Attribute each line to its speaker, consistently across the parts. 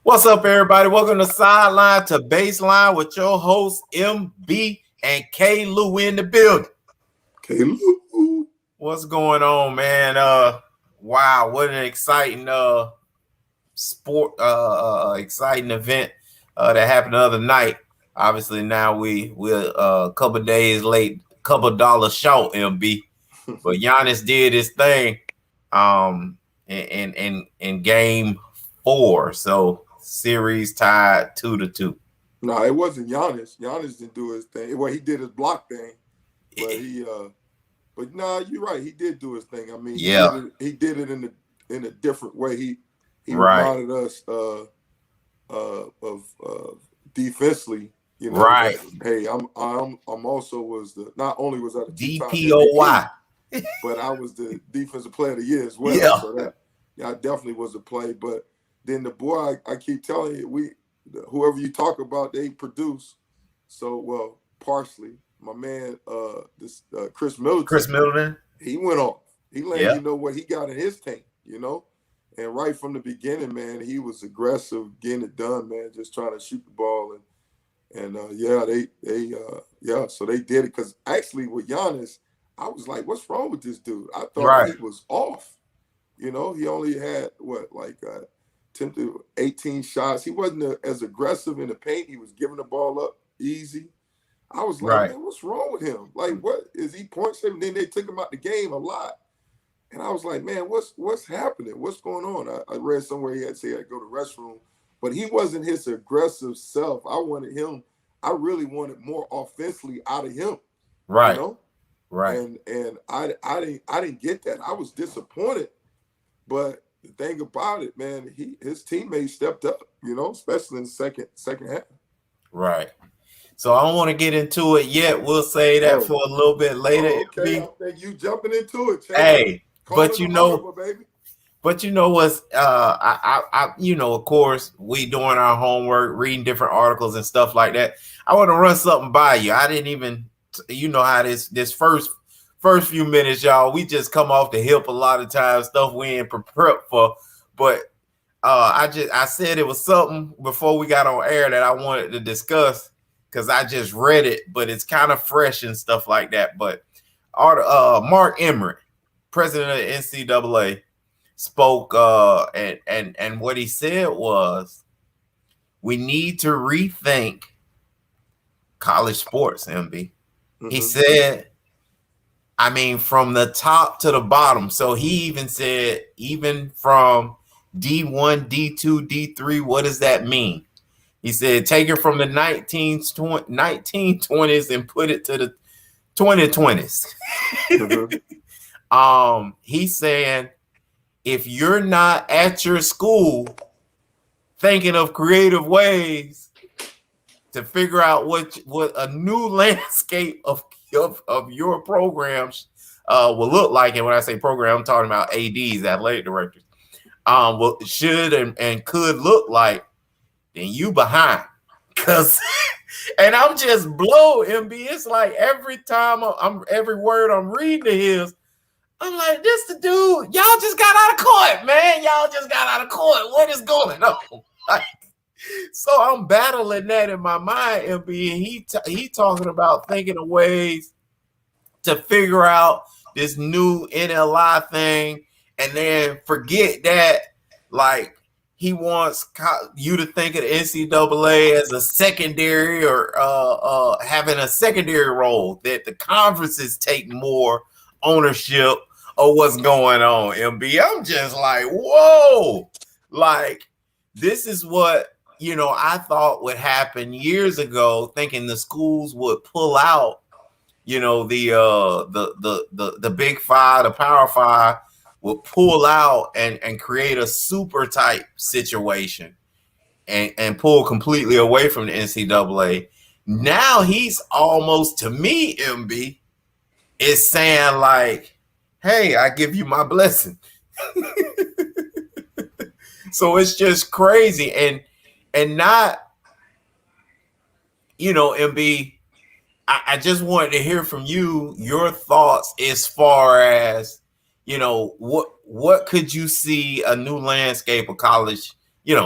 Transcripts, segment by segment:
Speaker 1: What's up, everybody? Welcome to Sideline to Baseline with your hosts MB and K Lou in the building.
Speaker 2: K Lou,
Speaker 1: what's going on, man? Wow, what an exciting exciting event that happened the other night. Obviously, now we're a couple days late, couple dollars short, MB. But Giannis did his thing, in game 4. So series tied 2-2.
Speaker 2: No, it wasn't Giannis. Giannis didn't do his thing. Well, he did his block thing, but but no, you're right. He did do his thing. I mean, he did it in a different way. He reminded us of defensively. You know,
Speaker 1: right?
Speaker 2: That, hey, I'm also was the not only was I the
Speaker 1: DPOY,
Speaker 2: but I was the defensive player of the year as well.
Speaker 1: Yeah.
Speaker 2: So that I definitely was a play, but. Then the boy, I keep telling you, whoever you talk about, they produce. So, well, partially, my man, Chris Middleton, he went off. He let you know what he got in his tank, you know. And right from the beginning, man, he was aggressive, getting it done, man, just trying to shoot the ball so they did it. Because actually, with Giannis, I was like, what's wrong with this dude? I thought he was off. You know, he only had 10 to 18 shots. He wasn't as aggressive in the paint. He was giving the ball up easy. I was like, man, what's wrong with him? Like, what is he point saving? Then they took him out the game a lot. And I was like, man, what's happening? What's going on? I read somewhere he had to say he had to go to the restroom, but he wasn't his aggressive self. I really wanted more offensively out of him.
Speaker 1: Right.
Speaker 2: You know?
Speaker 1: Right.
Speaker 2: And I didn't get that. I was disappointed, but the thing about it, man, his teammates stepped up, you know, especially in the second half.
Speaker 1: Right. So I don't want to get into it yet. We'll say that for a little bit later.
Speaker 2: Okay, I think you jumping into it.
Speaker 1: Hey, but you know, what's I of course, we doing our homework, reading different articles and stuff like that. I want to run something by you. I didn't even, how this first few minutes, y'all, we just come off the hip a lot of times, stuff we ain't prepared for. But I said it was something before we got on air that I wanted to discuss because I just read it, but it's kind of fresh and stuff like that. But Mark Emmert, president of the NCAA, spoke and what he said was, we need to rethink college sports, MB. Mm-hmm. He said, I mean, from the top to the bottom. So he even said, even from D1, D2, D3, what does that mean? He said, take it from the 1920s and put it to the 2020s. Mm-hmm. He's saying, if you're not at your school thinking of creative ways to figure out what a new landscape of your programs will look like, and when I say program, I'm talking about ADs, athletic directors, should and could look like, then you behind. Cause and I'm just blown, MB. It's like every time every word I'm reading to his, I'm like, this the dude, y'all just got out of court, man. Y'all just got out of court. What is going on? Like, so I'm battling that in my mind, MB, and he talking about thinking of ways to figure out this new NLI thing, and then forget that, like, he wants you to think of the NCAA as a secondary or having a secondary role, that the conferences take more ownership of what's going on, MB. I'm just like, whoa, like, this is what, I thought would happen years ago, thinking the schools would pull out, the Big Five, the Power Five would pull out and create a super type situation and pull completely away from the NCAA. Now he's almost, to me, MB, is saying like, hey, I give you my blessing. So it's just crazy. And not, MB, I just wanted to hear from you, your thoughts as far as, what could you see a new landscape of college,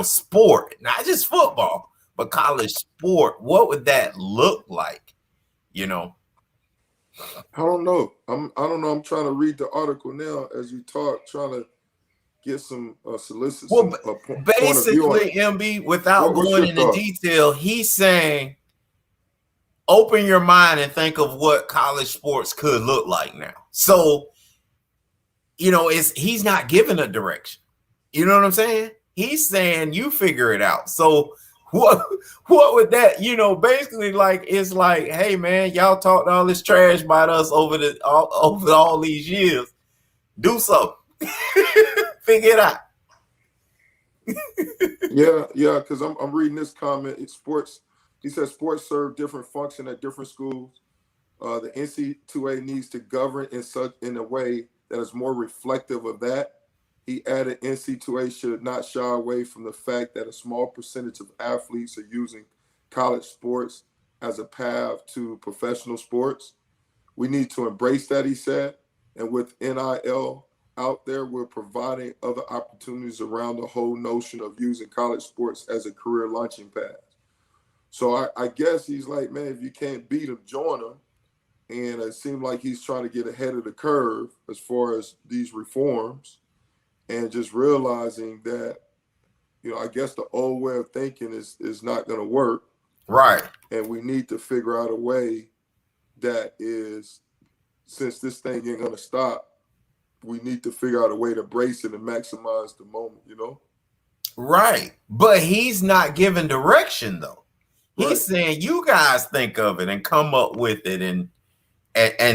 Speaker 1: sport, not just football, but college sport, what would that look like?
Speaker 2: I don't know. I don't know. I'm trying to read the article now as you talk, trying to get some solicit some point of view on it.
Speaker 1: Basically, MB, without
Speaker 2: What's
Speaker 1: going
Speaker 2: your
Speaker 1: into
Speaker 2: thought?
Speaker 1: detail, he's saying open your mind and think of what college sports could look like now. So, he's not giving a direction. You know what I'm saying? He's saying you figure it out. So what would that, basically, like, it's like, hey man, y'all talked all this trash about us over all these years. Do something. Figure it out.
Speaker 2: Yeah, because I'm reading this comment. It's sports. He says sports serve different function at different schools. The NC2A needs to govern in a way that is more reflective of that. He added NC2A should not shy away from the fact that a small percentage of athletes are using college sports as a path to professional sports. We need to embrace that, he said. And with NIL out there, we're providing other opportunities around the whole notion of using college sports as a career launching pad. So I guess he's like, man, if you can't beat them, join them. And it seemed like he's trying to get ahead of the curve as far as these reforms, and just realizing that, I guess the old way of thinking is not going to work.
Speaker 1: Right.
Speaker 2: And we need to figure out a way that is, since this thing ain't going to stop, we need to figure out a way to brace it and maximize the moment,
Speaker 1: Right. But he's not giving direction, though. He's
Speaker 2: right.
Speaker 1: saying you guys think of it and come up with it and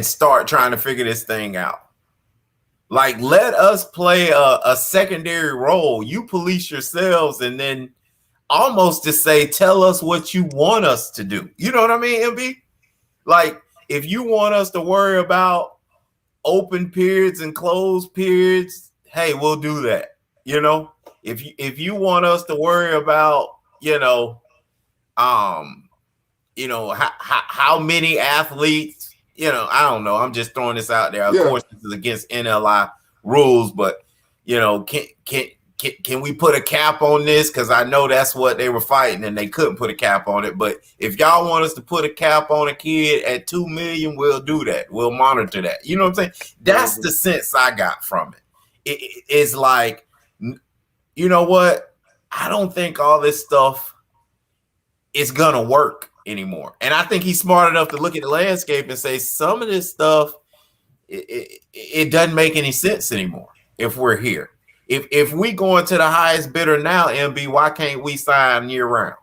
Speaker 1: start trying to figure this thing out. Like, let us play a secondary role. You police yourselves, and then almost to say, tell us what you want us to do. You know what I mean, MB? Like, if you want us to worry about open periods and closed periods, hey, we'll do that. If you want us to worry about, how many athletes, I don't know. I'm just throwing this out there. Of course, this is against NLI rules, but can we put a cap on this? Because I know that's what they were fighting, and they couldn't put a cap on it. But if y'all want us to put a cap on a kid at 2 million, we'll do that. We'll monitor that. You know what I'm saying? That's the sense I got from it. It's like, you know what? I don't think all this stuff is gonna work anymore. And I think he's smart enough to look at the landscape and say some of this stuff, it doesn't make any sense anymore if we're here. If we go into the highest bidder now, MB, why can't we sign year round?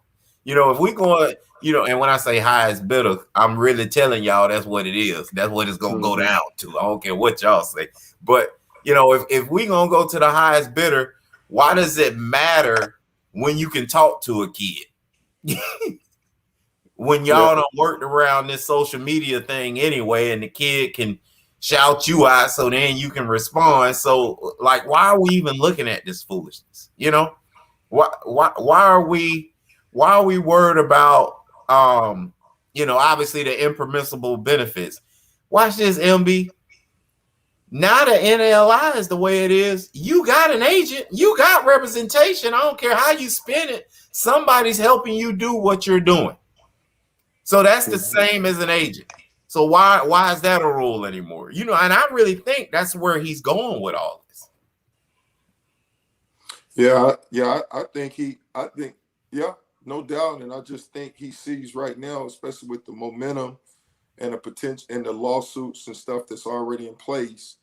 Speaker 1: If we go, and when I say highest bidder, I'm really telling y'all that's what it is. That's what it's gonna go down to. I don't care what y'all say. But if we gonna go to the highest bidder, why does it matter when you can talk to a kid? When y'all don't worked around this social media thing anyway, and the kid can shout you out, so then you can respond. So, like, why are we even looking at this foolishness? Why are we worried about obviously the impermissible benefits? Watch this, MB. Now the NLI is the way it is. You got an agent, you got representation. I don't care how you spin it. Somebody's helping you do what you're doing. So that's the same as an agent. So why is that a rule anymore? And I really think that's where he's going with all this.
Speaker 2: Yeah, I think no doubt. And I just think he sees right now, especially with the momentum and the potential and the lawsuits and stuff that's already in place,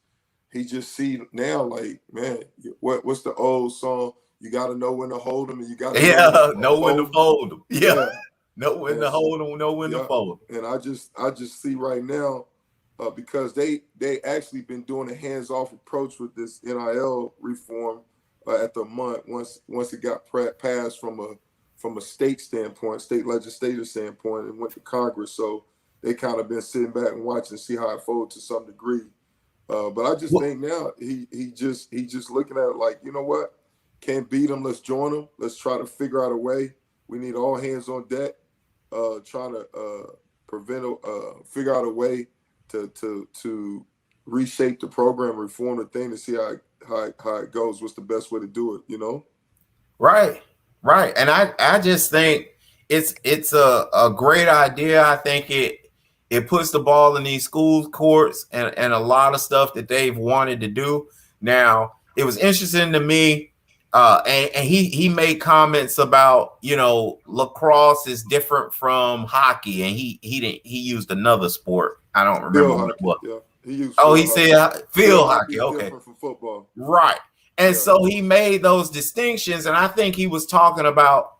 Speaker 2: he just see now, like, man, what's the old song? You got to know when to hold them, and you got to
Speaker 1: know when to fold them. Yeah. Know when to hold them, know when to fold them.
Speaker 2: And I just see right now, because they actually been doing a hands-off approach with this NIL reform at the month once it got passed from a state standpoint, state legislative standpoint, and went to Congress. So they kind of been sitting back and watching to see how it folds to some degree. But I just think now he just looking at it like, you know what? Can't beat them. Let's join them. Let's try to figure out a way. We need all hands on deck. Trying to figure out a way to reshape the program, reform the thing, to see how it goes. What's the best way to do it?
Speaker 1: Right. Right. And I just think it's a great idea. I think it puts the ball in these schools courts and a lot of stuff that they've wanted to do. Now, it was interesting to me, and he made comments about, you know, lacrosse is different from hockey, and he used another sport. I don't remember
Speaker 2: Field
Speaker 1: what it
Speaker 2: hockey,
Speaker 1: was.
Speaker 2: yeah. He used
Speaker 1: Oh, he
Speaker 2: field hockey.
Speaker 1: said
Speaker 2: Field
Speaker 1: field
Speaker 2: hockey
Speaker 1: hockey.
Speaker 2: is
Speaker 1: Okay.
Speaker 2: different from football.
Speaker 1: Right. And
Speaker 2: Yeah.
Speaker 1: so he made those distinctions. And I think he was talking about,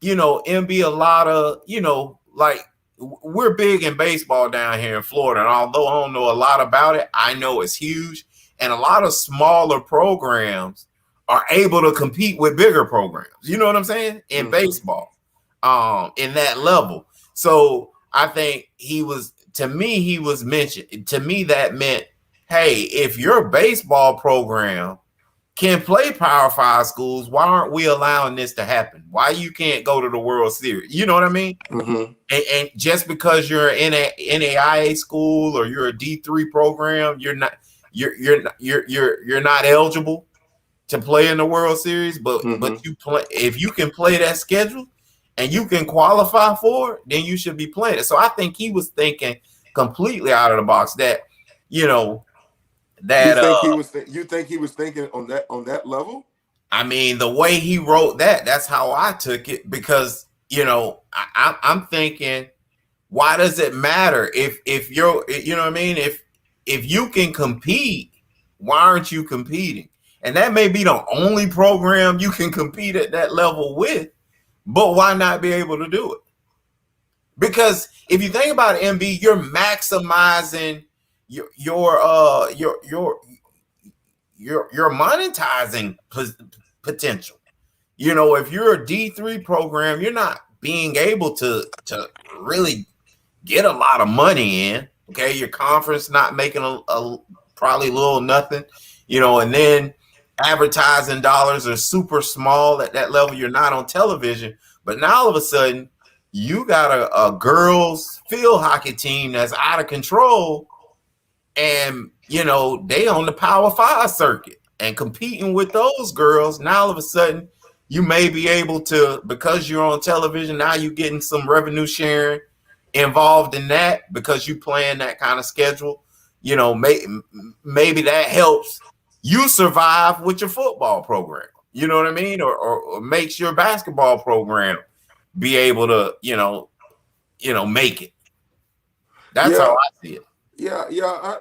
Speaker 1: you know, MB, a lot of, you know, like we're big in baseball down here in Florida. And although I don't know a lot about it, I know it's huge. And a lot of smaller programs are able to compete with bigger programs. You know what I'm saying? In baseball, in that level. So I think he was, to me, he was mentioned, to me, that meant, hey, if your baseball program can play Power Five schools, why aren't we allowing this to happen? Why you can't go to the World Series? You know what I mean? And just because you're in a NAIA school or you're a D3 program, you're not eligible to play in the World Series. But you play, if you can play that schedule and you can qualify for it, then you should be playing it. So I think he was thinking completely out of the box that, you know, that
Speaker 2: you think he was thinking on that level?
Speaker 1: I mean, the way he wrote that, that's how I took it, because, you know, I'm thinking, why does it matter if you're, you know what I mean? If you can compete, why aren't you competing? And that may be the only program you can compete at that level with, but why not be able to do it? Because if you think about it, MB, you're maximizing your monetizing potential. You know, if you're a D3 program, you're not being able to really get a lot of money in. Okay, your conference not making a probably little nothing, you know, and then advertising dollars are super small at that level. You're not on television, but now all of a sudden you got a girls field hockey team that's out of control, and you know they on the Power Five circuit and competing with those girls. Now all of a sudden you may be able to, because you're on television, now you're getting some revenue sharing involved in that because you playing that kind of schedule. You know, maybe that helps you survive with your football program. You know what I mean? Or makes your basketball program be able to, make it. That's how I see it.
Speaker 2: Yeah,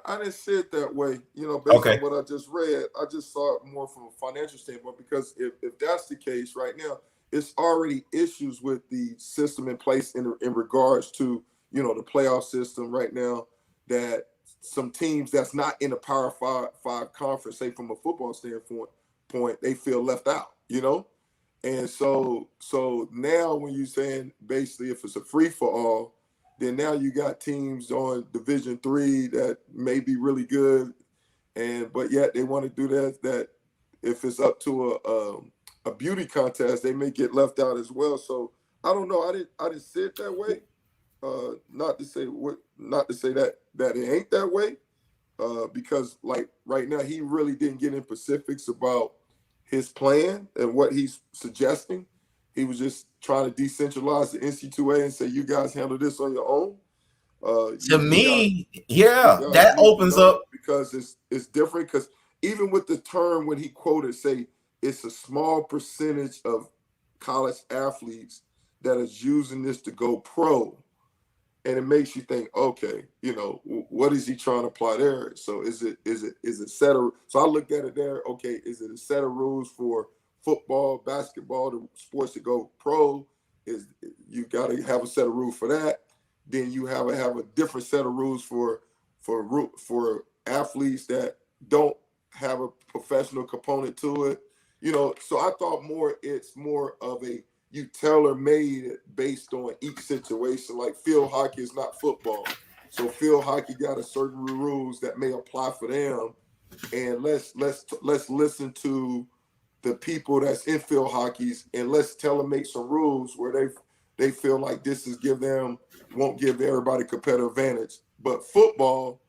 Speaker 2: I didn't see it that way. You know, based on what I just read, I just saw it more from a financial standpoint, because if that's the case right now, it's already issues with the system in place in regards to, you know, the playoff system right now, that some teams that's not in the Power Five conference, say from a football standpoint, they feel left out, you know? And so now when you're saying basically if it's a free for all, then now you got teams on Division III that may be really good, but yet they want to do that if it's up to a beauty contest, they may get left out as well. So I don't know. I didn't see it that way. Not to say that it ain't that way, because like right now he really didn't get in specifics about his plan and what he's suggesting. He was just trying to decentralize the NC2A and say, you guys handle this on your own.
Speaker 1: To me, that opens up,
Speaker 2: because it's different. Because even with the term when he quoted, say it's a small percentage of college athletes that is using this to go pro, and it makes you think, okay, you know, what is he trying to apply there? So is it set of? So I looked at it there. Okay, is it a set of rules for football, basketball, the sports to go pro? Is you got to have a set of rules for that? Then you have a different set of rules for athletes that don't have a professional component to it. You know, so I thought it's more of a, you tailor-made it based on each situation. Like field hockey is not football, so field hockey got a certain rules that may apply for them. And let's listen to the people that's in field hockeys, and let's make some rules where they feel like this won't give everybody competitive advantage. But football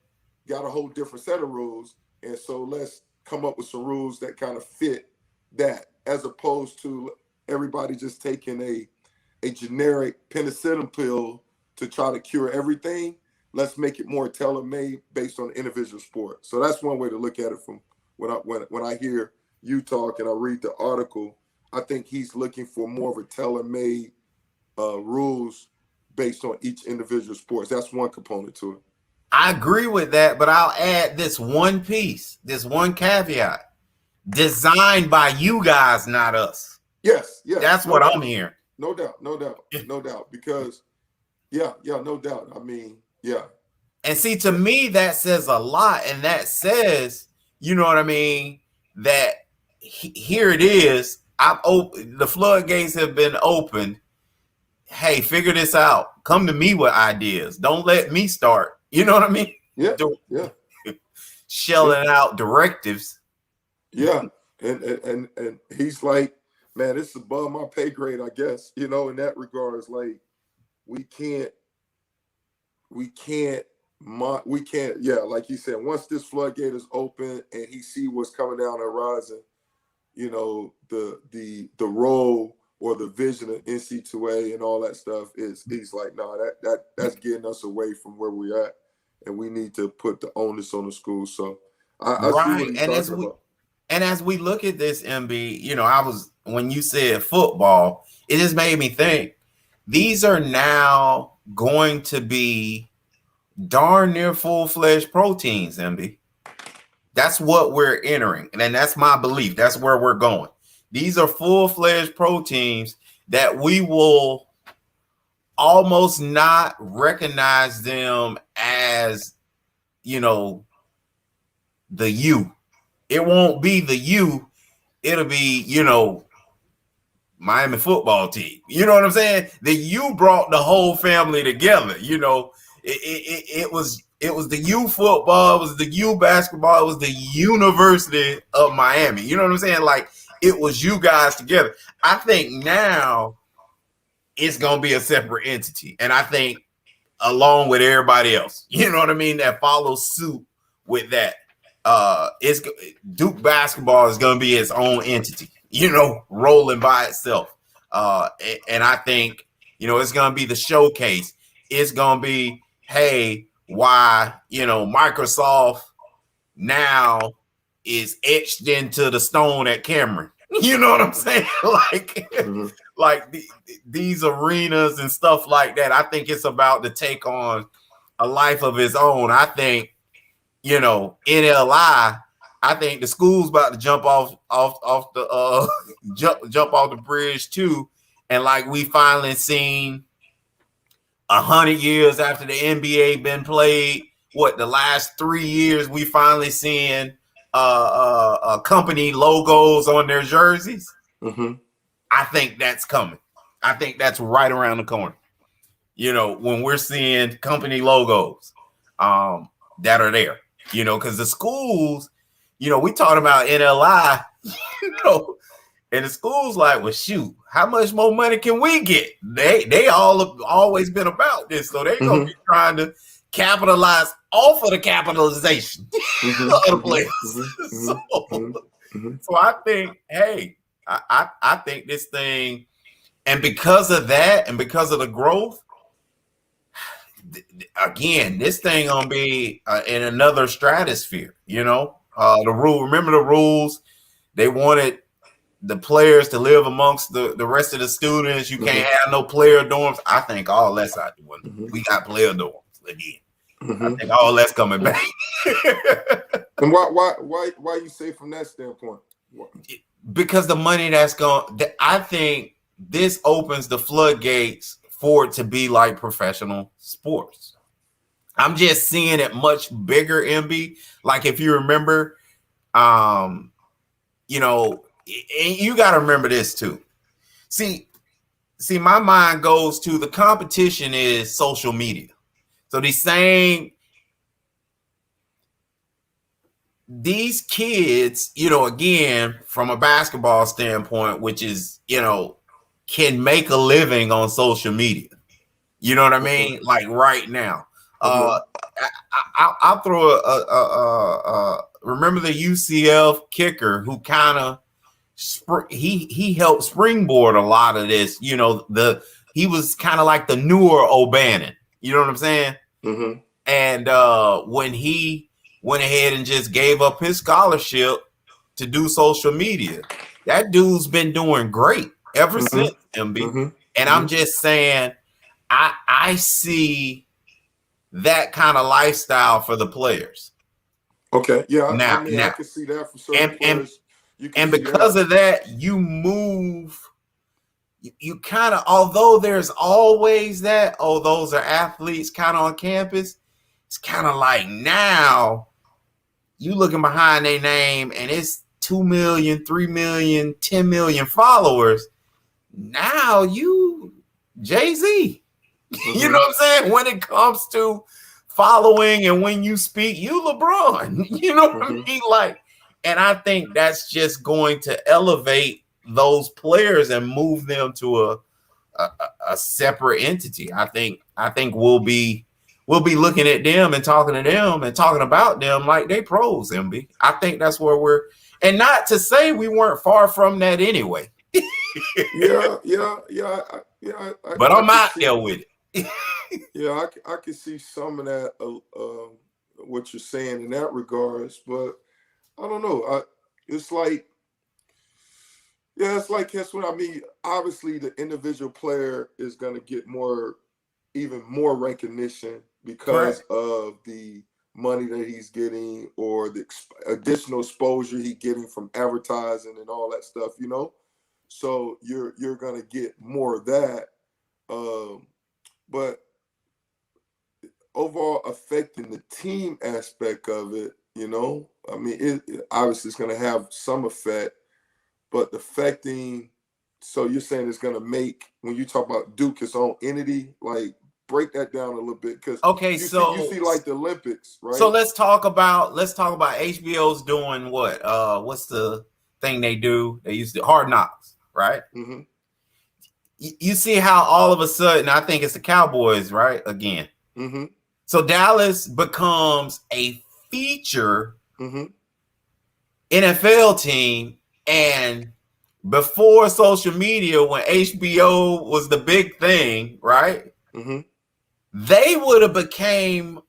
Speaker 2: got a whole different set of rules, and so let's come up with some rules that kind of fit that, as opposed to everybody just taking a generic penicillin pill to try to cure everything. Let's make it more tailor-made based on individual sport. So that's one way to look at it. From when I hear you talk and I read the article, I think he's looking for more of a tailor-made rules based on each individual sports. That's one component to it.
Speaker 1: I agree with that, but I'll add this one piece, this one caveat. Designed by you guys, not us.
Speaker 2: Yes, yes.
Speaker 1: That's what I'm hearing.
Speaker 2: No doubt, no doubt, no doubt. Because, no doubt. I mean, yeah.
Speaker 1: And see, to me, that says a lot. And that says, you know what I mean, that here it is. I'm open. The floodgates have been opened. Hey, figure this out. Come to me with ideas. Don't let me start. You know what I mean?
Speaker 2: Yeah,
Speaker 1: Shelling out directives.
Speaker 2: Yeah, and he's like, man, this is above my pay grade, I guess. You know, in that regards, like we can't. Yeah, like you said, once this floodgate is open and he see what's coming down the horizon, you know, the role or the vision of NC2A and all that stuff he's like, no, that's getting us away from where we're at, and we need to put the onus on the school. So I see what he's talking about.
Speaker 1: And as we look at this, MB, you know, when you said football, it just made me think these are now going to be darn near full-fledged proteins, MB. That's what we're entering. And that's my belief. That's where we're going. These are full-fledged proteins that we will almost not recognize them as, you know, the U. It won't be the U. It'll be, you know, Miami football team. You know what I'm saying? The U brought the whole family together. You know, it was the U football, it was the U basketball, it was the University of Miami. You know what I'm saying? Like, it was you guys together. I think now it's gonna be a separate entity, and I think along with everybody else, you know what I mean, that follows suit with that. It's Duke basketball is going to be its own entity, you know, rolling by itself. And I think, you know, it's going to be the showcase. It's going to be, hey, why, you know, Microsoft now is etched into the stone at Cameron. You know what I'm saying? Like, like these arenas and stuff like that. I think it's about to take on a life of its own. I think, you know, NLI, I think the school's about to jump off the jump off the bridge too. And like we finally seen 100 years after the NBA been played, what, the last 3 years we finally seeing company logos on their jerseys. I think that's coming. I think that's right around the corner. You know, when we're seeing company logos that are there. You know, because the schools, you know, we talking about NLI, you know, and the schools like, well, shoot, how much more money can we get? They all have always been about this, so they're gonna be trying to capitalize off of the capitalization of the players. So I think, hey, I think this thing, and because of that, and because of the growth. Again, this thing gonna be in another stratosphere. You know, remember the rules. They wanted the players to live amongst the rest of the students. You can't have no player dorms. I think all that's out the window. We got player dorms again. I think all that's coming back.
Speaker 2: And why you say from that standpoint?
Speaker 1: Because the money that's going. I think this opens the floodgates for it to be like professional sports. I'm just seeing it much bigger, MB. Like if you remember, you know, and you got to remember this too. See, my mind goes to the competition is social media. So these kids, you know, again, from a basketball standpoint, which is, you know, can make a living on social media. You know what I mean? Like right now. I'll throw remember the UCF kicker who kind of he helped springboard a lot of this. You know, he was kind of like the newer O'Bannon. You know what I'm saying?
Speaker 2: Mm-hmm.
Speaker 1: And when he went ahead and just gave up his scholarship to do social media, that dude's been doing great ever since, MB.
Speaker 2: Mm-hmm.
Speaker 1: And I'm just saying, I see that kind of lifestyle for the players.
Speaker 2: Okay, yeah,
Speaker 1: Now,
Speaker 2: I can see that for certain players.
Speaker 1: And because of that, you move. You kind of, although there's always that, oh, those are athletes kind of on campus, it's kind of like now you looking behind their name and it's 2 million, 3 million, 10 million followers. Now you Jay-Z. You know what I'm saying? When it comes to following and when you speak, you LeBron. You know what I mean? Like, and I think that's just going to elevate those players and move them to a separate entity. I think we'll be looking at them and talking to them and talking about them like they pros, MB. I think that's where we're, and not to say we weren't far from that anyway.
Speaker 2: yeah.
Speaker 1: But I'm out there with it.
Speaker 2: Yeah, I can see some of that, what you're saying in that regards, but I don't know. It's like, that's what I mean. Obviously, the individual player is going to get even more recognition because of the money that he's getting or the additional exposure he's getting from advertising and all that stuff, you know? So you're going to get more of that. But overall affecting the team aspect of it, you know, I mean, it obviously it's going to have some effect, but affecting, so you're saying it's going to make, when you talk about Duke its own entity, like break that down a little bit, because you see like the Olympics, right?
Speaker 1: So let's talk about HBO's doing what? What's the thing they do? They used to Hard Knocks, right?
Speaker 2: Mm-hmm.
Speaker 1: You see how all of a sudden, I think it's the Cowboys, right? Again.
Speaker 2: Mm-hmm.
Speaker 1: So Dallas becomes a feature NFL team. And before social media, when HBO was the big thing, right?
Speaker 2: Mm-hmm.
Speaker 1: They would have became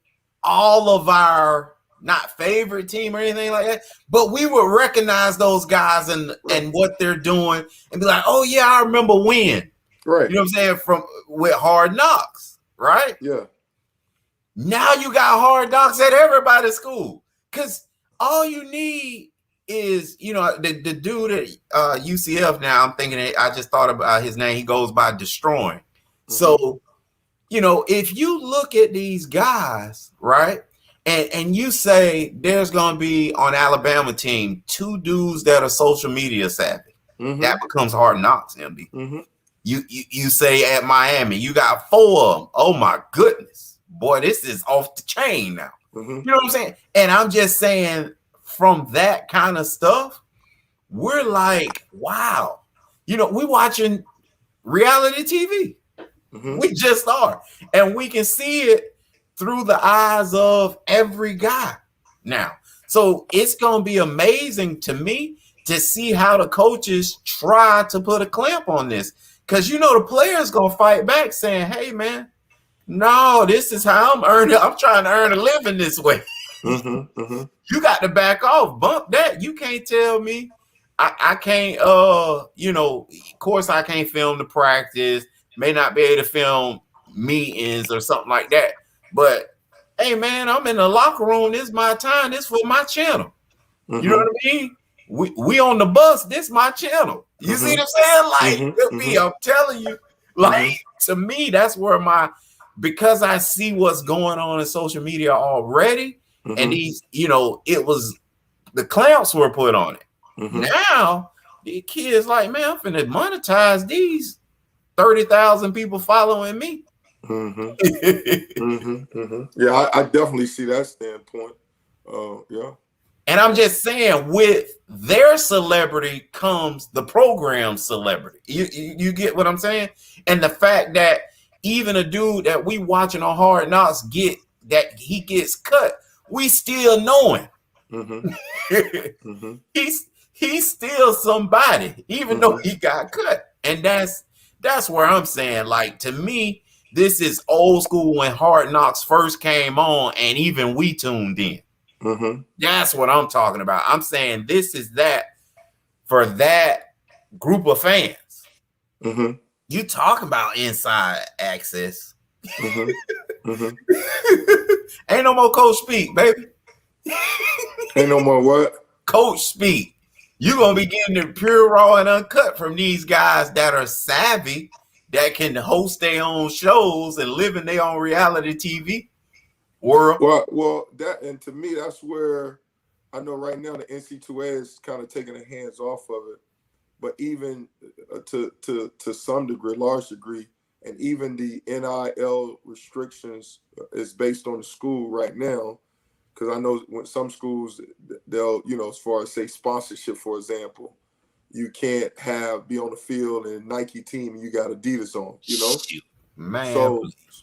Speaker 1: all of our not favorite team or anything like that, but we would recognize those guys and what they're doing and be like, oh yeah, I remember when.
Speaker 2: Right.
Speaker 1: You know what I'm saying? With Hard Knocks, right?
Speaker 2: Yeah.
Speaker 1: Now you got Hard Knocks at everybody's school. Because all you need is, you know, the dude at UCF now, I'm thinking, I just thought about his name. He goes by Destroying. So, you know, if you look at these guys, right, and you say there's going to be on Alabama team 2 dudes that are social media savvy, that becomes Hard Knocks, MB. You say at Miami, you got 4 of them. Oh my goodness, boy, this is off the chain now. You know what I'm saying? And I'm just saying, from that kind of stuff, we're like, wow, you know, we watching reality TV. We just are, and we can see it through the eyes of every guy now. So it's gonna be amazing to me to see how the coaches try to put a clamp on this. Because, you know, the players going to fight back saying, hey, man, no, this is how I'm earning. I'm trying to earn a living this way. You got to back off. Bump that. You can't tell me. I can't, you know, of course, I can't film the practice. May not be able to film meetings or something like that. But, hey, man, I'm in the locker room. This is my time. This is for my channel. You know what I mean? We on the bus. This is my channel. You see what I'm saying? Like, I'm telling you, like, to me, that's where because I see what's going on in social media already, and these, you know, it was the clamps were put on it. Now, the kids like, man, I'm finna monetize these 30,000 people following me.
Speaker 2: Yeah, I definitely see that standpoint. Yeah.
Speaker 1: And I'm just saying, with their celebrity comes the program celebrity. You get what I'm saying? And the fact that even a dude that we watching on Hard Knocks he gets cut, we still know him. He's he's still somebody, even though he got cut. And that's where I'm saying, like, to me, this is old school when Hard Knocks first came on, and even we tuned in. That's what I'm talking about. I'm saying this is that for that group of fans. You talking about inside access. Ain't no more coach speak, baby.
Speaker 2: Ain't no more what?
Speaker 1: Coach speak. You're going to be getting it pure, raw, and uncut from these guys that are savvy, that can host their own shows and live in their own reality TV world.
Speaker 2: Well, that, and to me, that's where I know right now the NC2A is kind of taking their hands off of it. But even to some degree, large degree, and even the NIL restrictions is based on the school right now. Because I know when some schools, they'll, as far as say sponsorship, for example, you can't be on the field and Nike team and you got Adidas on,
Speaker 1: Man.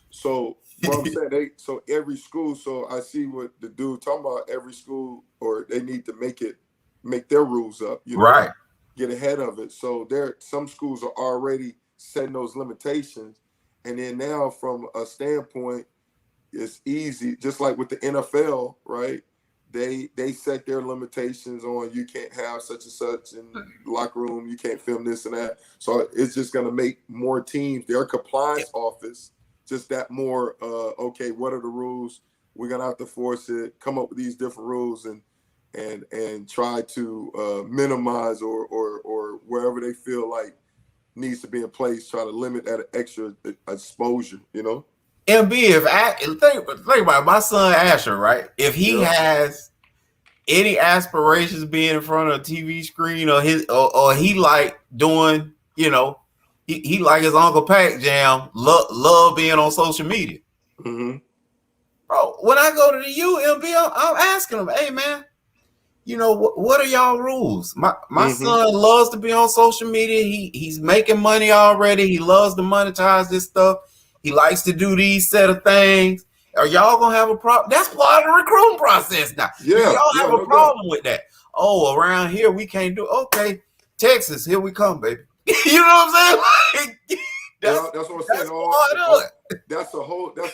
Speaker 2: So what I'm saying, so every school, so I see what the dude talking about, every school, or they need to make their rules up,
Speaker 1: right.
Speaker 2: Get ahead of it. So some schools are already setting those limitations. And then now from a standpoint, it's easy, just like with the NFL, right? They set their limitations on you can't have such and such in the locker room, you can't film this and that. So it's just going to make more teams, their compliance office, just that more, okay, what are the rules? We're going to have to force it, come up with these different rules and try to minimize or wherever they feel like needs to be in place, try to limit that extra exposure,
Speaker 1: MB, think about it, my son Asher, right? If he has any aspirations being in front of a TV screen, or he like doing, he like his Uncle Pac Jam, love being on social media. Bro, when I go to the UMB, I'm asking him, hey man, what are y'all rules? My son loves to be on social media. He's making money already. He loves to monetize this stuff. He likes to do these set of things. Are y'all gonna have a problem? That's part of the recruiting process now.
Speaker 2: Yeah,
Speaker 1: y'all have a problem with that? Oh, around here we can't do. Okay, Texas, here we come, baby. You know what I'm saying?
Speaker 2: That's what I'm saying. That's what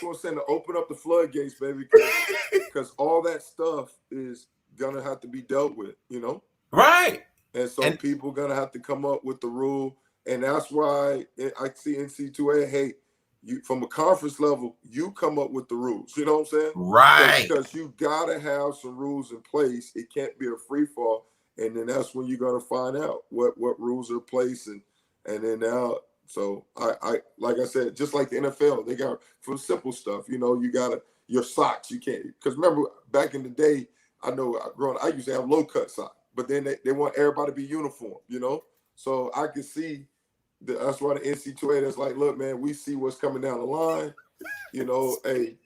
Speaker 2: I'm saying, to open up the floodgates, baby, because all that stuff is gonna have to be dealt with,
Speaker 1: Right.
Speaker 2: And so people gonna have to come up with the rule, and that's why I see NC2A, hey, you from a conference level, you come up with the rules. You know what I'm saying?
Speaker 1: Right.
Speaker 2: Because you gotta have some rules in place. It can't be a free fall, and then that's when you're gonna find out what rules are in place, and then now. So I like I said, just like the NFL, they got for simple stuff. You gotta your socks. You can't, because remember back in the day, I know growing, I used to have low cut socks, but then they want everybody to be uniform. So I could see. That's why the NC2A that's like, look, man, we see what's coming down the line. Hey,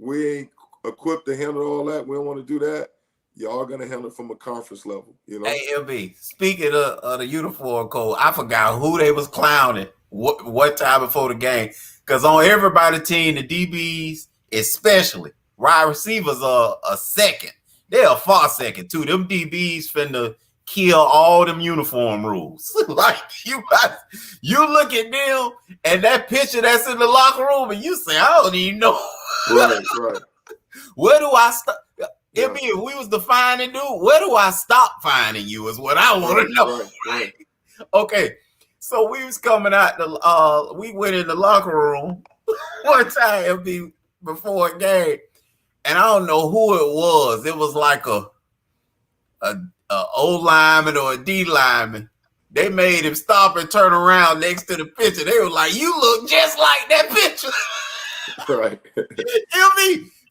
Speaker 2: we ain't equipped to handle all that. We don't want to do that. Y'all gonna handle it from a conference level.
Speaker 1: Hey, LB, speaking of the uniform code, I forgot who they was clowning what time before the game. Because on everybody's team, the DBs especially, wide receivers are a second. They're a far second too. Them DBs finna kill all them uniform rules. Like you look at them and that picture that's in the locker room and you say, I don't even know.
Speaker 2: Right.
Speaker 1: Where do I stop? If we was defining dude, where do I stop finding you is what I want to know.
Speaker 2: Right.
Speaker 1: Okay. So we was coming out we went in the locker room one time before a game, and I don't know who it was. It was like a O lineman or a D lineman. They made him stop and turn around next to the picture. They were like, "You look just like that picture."
Speaker 2: Right.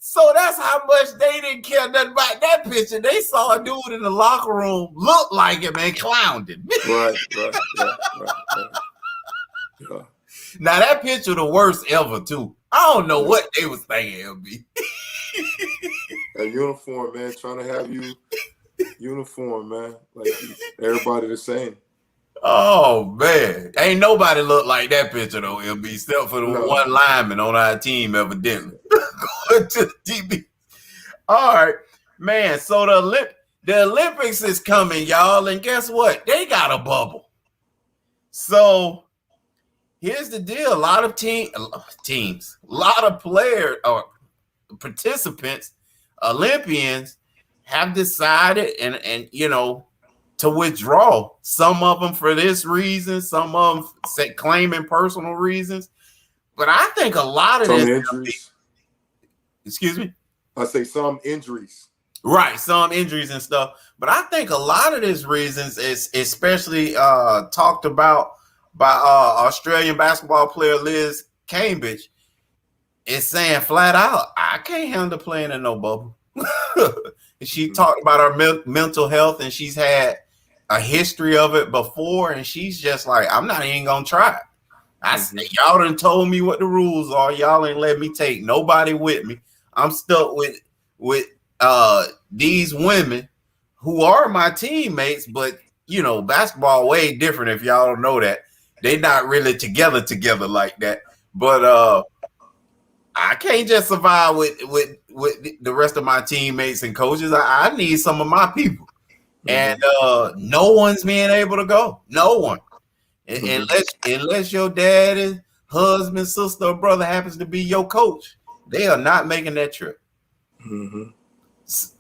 Speaker 1: So that's how much they didn't care nothing about that picture. They saw a dude in the locker room look like him and clowned him.
Speaker 2: Right. Yeah.
Speaker 1: Now that picture the worst ever too. I don't know what they was thinking, LB.
Speaker 2: A uniform, man, trying to have you uniform, man. Like everybody the same.
Speaker 1: Oh man, ain't nobody look like that picture though, LB, except for the one lineman on our team, evidently. Going to the DB. All right, man. So The Olympics is coming, y'all, and guess what? They got a bubble. So here's the deal: a lot of teams, a lot of players or participants, Olympians, have decided and to withdraw. Some of them for this reason, some of them claiming personal reasons. But I think a lot of
Speaker 2: some
Speaker 1: this
Speaker 2: injuries.
Speaker 1: Excuse me?
Speaker 2: I say some injuries.
Speaker 1: Right, some injuries and stuff. But I think a lot of these reasons is especially talked about by Australian basketball player Liz Cambridge. Is saying flat out, I can't handle playing in no bubble. She talked about her mental health, and she's had a history of it before, and she's just like, I'm not even gonna try. Y'all done told me what the rules are. Y'all ain't let me take nobody with me. I'm stuck with these women who are my teammates, but basketball way different. If y'all don't know that, they not really together like that. But I can't just survive with the rest of my teammates and coaches. I need some of my people, and no one's being able to go. No one, unless your daddy, husband, sister, or brother happens to be your coach. They are not making that trip.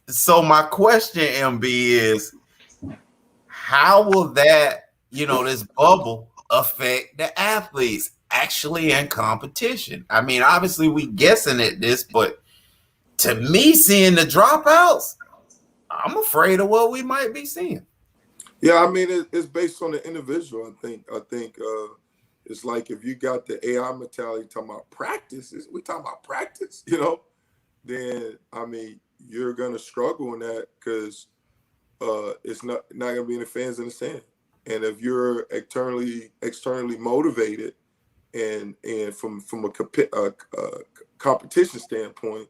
Speaker 1: So my question, MB, is how will that this bubble affect the athletes actually in competition? I mean, obviously we guessing at this, but to me, seeing the dropouts, I'm afraid of what we might be seeing.
Speaker 2: Yeah, I mean, it's based on the individual. I think it's like if you got the AI mentality talking about practice, we talking about practice, then I mean you're gonna struggle in that because it's not gonna be any fans in the stand. And if you're externally motivated and from a competition standpoint,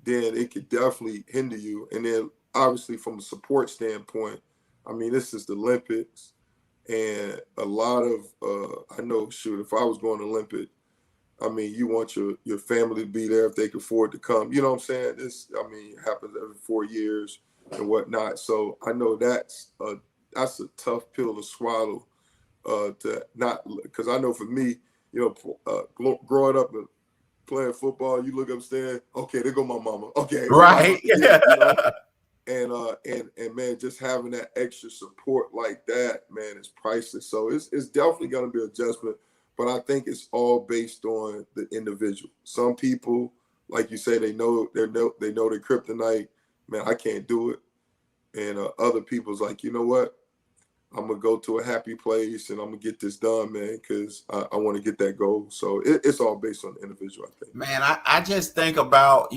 Speaker 2: then it could definitely hinder you. And then obviously from a support standpoint, I mean, this is the Olympics, and a lot of I know, shoot, if I was going to Olympic, I mean, you want your family to be there if they can afford to come. You know what I'm saying? This, I mean, happens every 4 years and whatnot. So I know that's a tough pill to swallow. To not, because I know for me, growing up and playing football, you look upstairs, okay, there go my mama. Okay,
Speaker 1: right.
Speaker 2: And man, just having that extra support like that, man, is priceless. So it's definitely going to be adjustment, but I think it's all based on the individual. Some people, like you say, they know their kryptonite. Man, I can't do it. And other people's like, you know what? I'm gonna go to a happy place and I'm gonna get this done, man, because I want to get that goal. So it's all based on the individual, I think.
Speaker 1: Man, I just think about,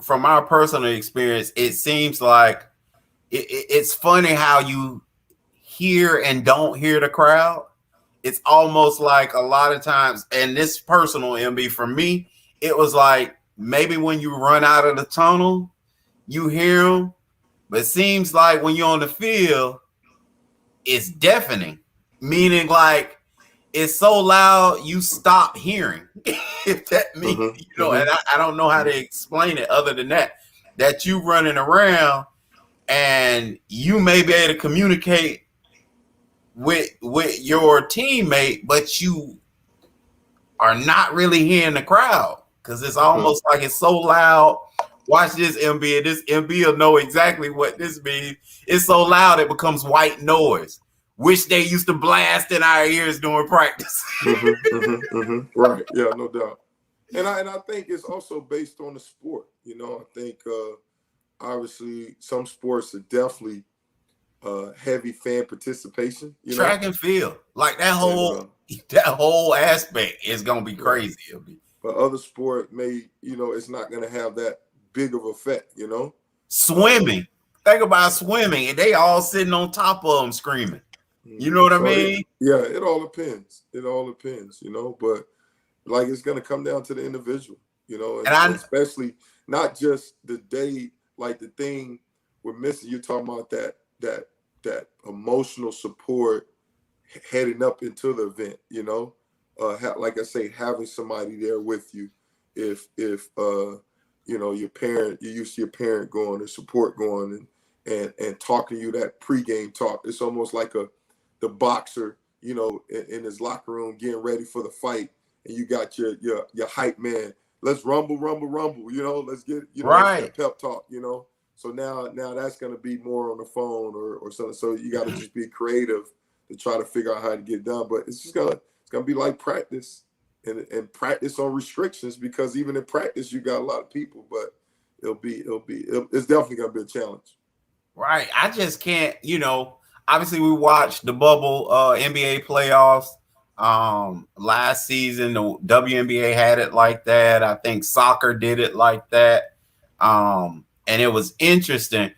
Speaker 1: from our personal experience, it seems like it's funny how you hear and don't hear the crowd. It's almost like a lot of times, and this personal, MB, for me, it was like maybe when you run out of the tunnel, you hear them, but it seems like when you're on the field, it's deafening, meaning like it's so loud you stop hearing. If that means, and I don't know how to explain it other than that you running around and you may be able to communicate with your teammate, but you are not really hearing the crowd because it's almost like it's so loud. Watch this, MB. This MB will know exactly what this means. It's so loud it becomes white noise, which they used to blast in our ears during practice.
Speaker 2: Right. Yeah, no doubt. And I think it's also based on the sport. I think obviously some sports are definitely heavy fan participation.
Speaker 1: Track and field, like that whole aspect is gonna be crazy.
Speaker 2: But other sport may, it's not gonna have that big of effect.
Speaker 1: Swimming. Think about swimming, and they all sitting on top of them screaming. You know what I mean?
Speaker 2: It all depends. But like it's gonna come down to the individual, and especially not just the day, like the thing we're missing. You're talking about that emotional support heading up into the event, like I say, having somebody there with you. If your parent, you used to your parent going, or support going, and talking to you that pregame talk. It's almost like the boxer, in his locker room getting ready for the fight, and you got your hype man. Let's rumble, rumble, rumble. Let's get that pep talk. So now that's going to be more on the phone or something. So you got to just be creative to try to figure out how to get it done. But it's gonna be like practice and practice on restrictions, because even in practice you got a lot of people. But it's definitely gonna be a challenge.
Speaker 1: Right. I just can't. Obviously we watched the bubble NBA playoffs last season. The WNBA had it like that. I think soccer did it like that. And it was interesting.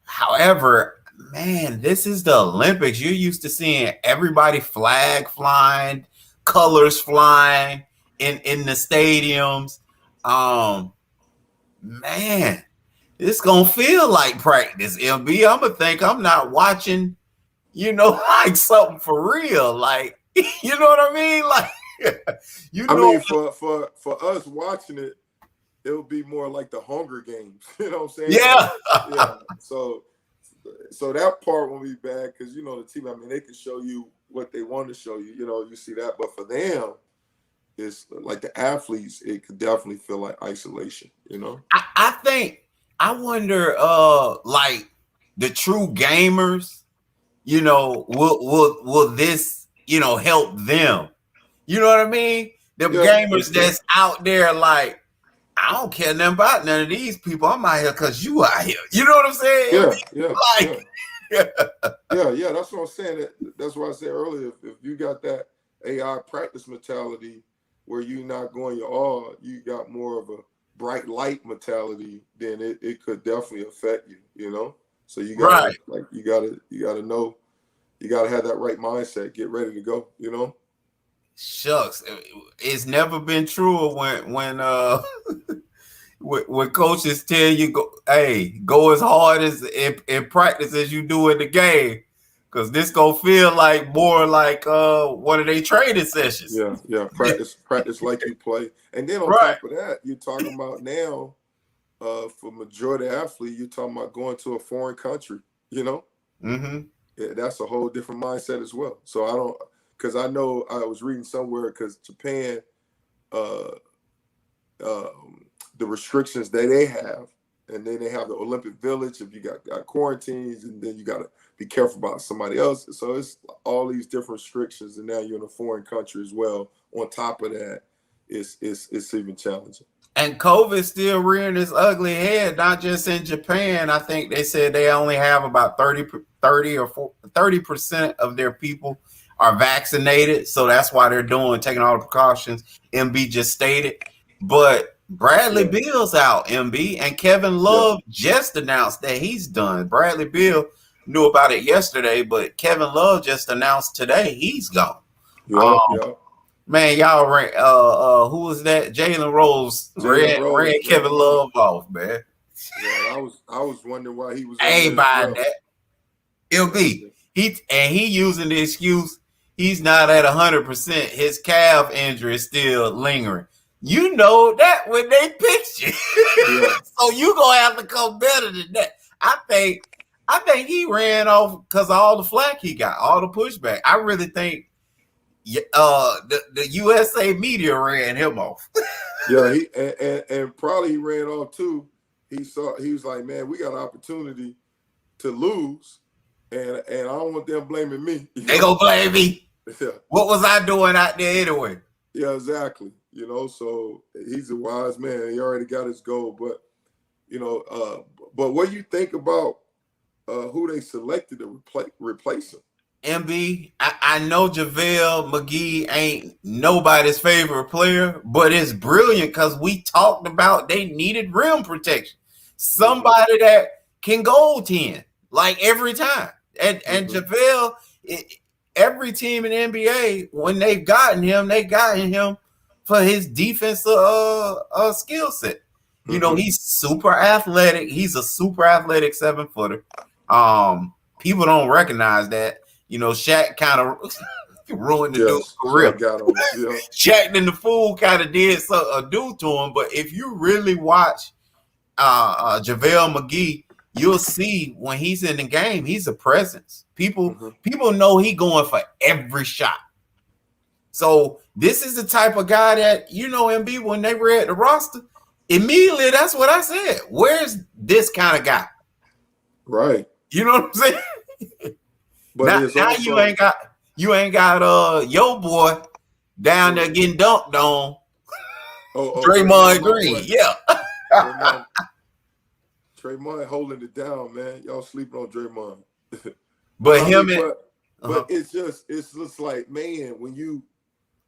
Speaker 1: However, man, this is the Olympics. You're used to seeing everybody flag flying, colors flying in the stadiums. Man, it's gonna feel like practice, MB. I'm gonna think I'm not watching, like something for real. Like, you know what I mean? Like,
Speaker 2: for us watching it, it'll be more like the Hunger Games. You know what I'm saying?
Speaker 1: Yeah.
Speaker 2: Yeah. So that part won't be bad, because the team, they can show you what they want to show you. You see that. But for them, it's like the athletes, it could definitely feel like isolation.
Speaker 1: I wonder, like the true gamers, will this, help them? You know what I mean? The gamers that's out there, like, I don't care nothing about none of these people. I'm out here because you out here. You know what I'm saying?
Speaker 2: Yeah. That's what I'm saying. That's what I said earlier. If you got that AI practice mentality where you're not going your all, you got more of a bright light mentality, then it could definitely affect you. So you got you gotta know, you gotta have that right mindset, get ready to go,
Speaker 1: Shucks, it's never been truer when when coaches tell you go as hard as in practice as you do in the game, because this gonna feel like more like one of their training sessions.
Speaker 2: Yeah. Practice like you play, and then on top of that, you're talking about now for majority athlete, you're talking about going to a foreign country.
Speaker 1: Mm-hmm.
Speaker 2: Yeah, that's a whole different mindset as well. So because I know I was reading somewhere, because Japan, the restrictions that they have, and then they have the Olympic Village. If you got quarantines, and then you got to be careful about somebody else. So it's all these different restrictions, and now you're in a foreign country as well. On top of that, it's even challenging.
Speaker 1: And COVID still rearing its ugly head, not just in Japan. I think they said they only have about 30% of their people are vaccinated. So that's why they're taking all the precautions MB just stated. But Bradley Beal's out, MB, and Kevin Love just announced that he's done. Bradley Beal knew about it yesterday, but Kevin Love just announced today he's gone. Man, y'all ran. Who was that? Jalen Rose ran Kevin Love off, man.
Speaker 2: Yeah, I was wondering why he was.
Speaker 1: Ain't buying that. LB, he using the excuse he's not at 100%. His calf injury is still lingering. You know that when they picked you, so you gonna have to come better than that. I think he ran off because of all the flack he got, all the pushback. I really think. The USA media ran him off.
Speaker 2: He probably he ran off too. He was like, man, we got an opportunity to lose, and I don't want them blaming me.
Speaker 1: They gonna blame me. What was I doing out there anyway?
Speaker 2: Yeah, exactly. So he's a wise man. He already got his goal, but but what do you think about who they selected to replace him?
Speaker 1: MB, I know JaVale McGee ain't nobody's favorite player, but it's brilliant because we talked about they needed rim protection. Somebody that can goaltend like every time. And JaVale, every team in the NBA, when they've gotten him, for his defensive skill set. He's super athletic. He's a super athletic 7-footer. People don't recognize that. Shaq kind of ruined the dude's career. Shaq and the Fool kind of did a do to him. But if you really watch JaVale McGee, you'll see when he's in the game, he's a presence. People know he going for every shot. So this is the type of guy that, you know, MB, when they read the roster, immediately that's what I said. Where's this kind of guy?
Speaker 2: Right.
Speaker 1: You know what I'm saying?
Speaker 2: But
Speaker 1: now
Speaker 2: also,
Speaker 1: you ain't got your boy down there getting dunked on. Draymond Green. Yeah.
Speaker 2: Draymond holding it down, man. Y'all sleeping on Draymond.
Speaker 1: But
Speaker 2: it's just like, man, when you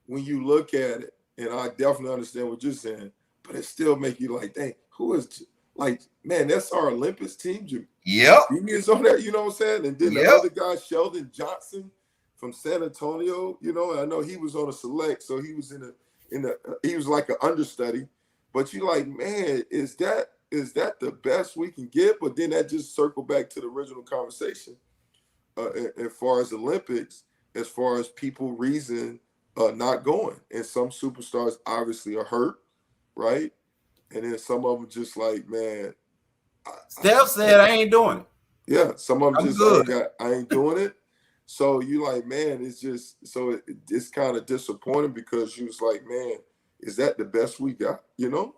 Speaker 2: look at it, and I definitely understand what you're saying, but it still make you like, dang, who is, like, man, that's our Olympics team.
Speaker 1: Yep.
Speaker 2: Genius on that, you know what I'm saying? And then the other guy, Sheldon Johnson from San Antonio, you know, I know he was on a select, so he was he was like an understudy. But you like, man, is that the best we can get? But then that just circled back to the original conversation as far as Olympics, as far as people reason not going. And some superstars obviously are hurt, right? And then some of them just like, man.
Speaker 1: Steph said, I ain't doing it.
Speaker 2: Yeah, some of them I ain't doing it. So you like, man, it's just, so it's kind of disappointing because you was like, man, is that the best we got, you know?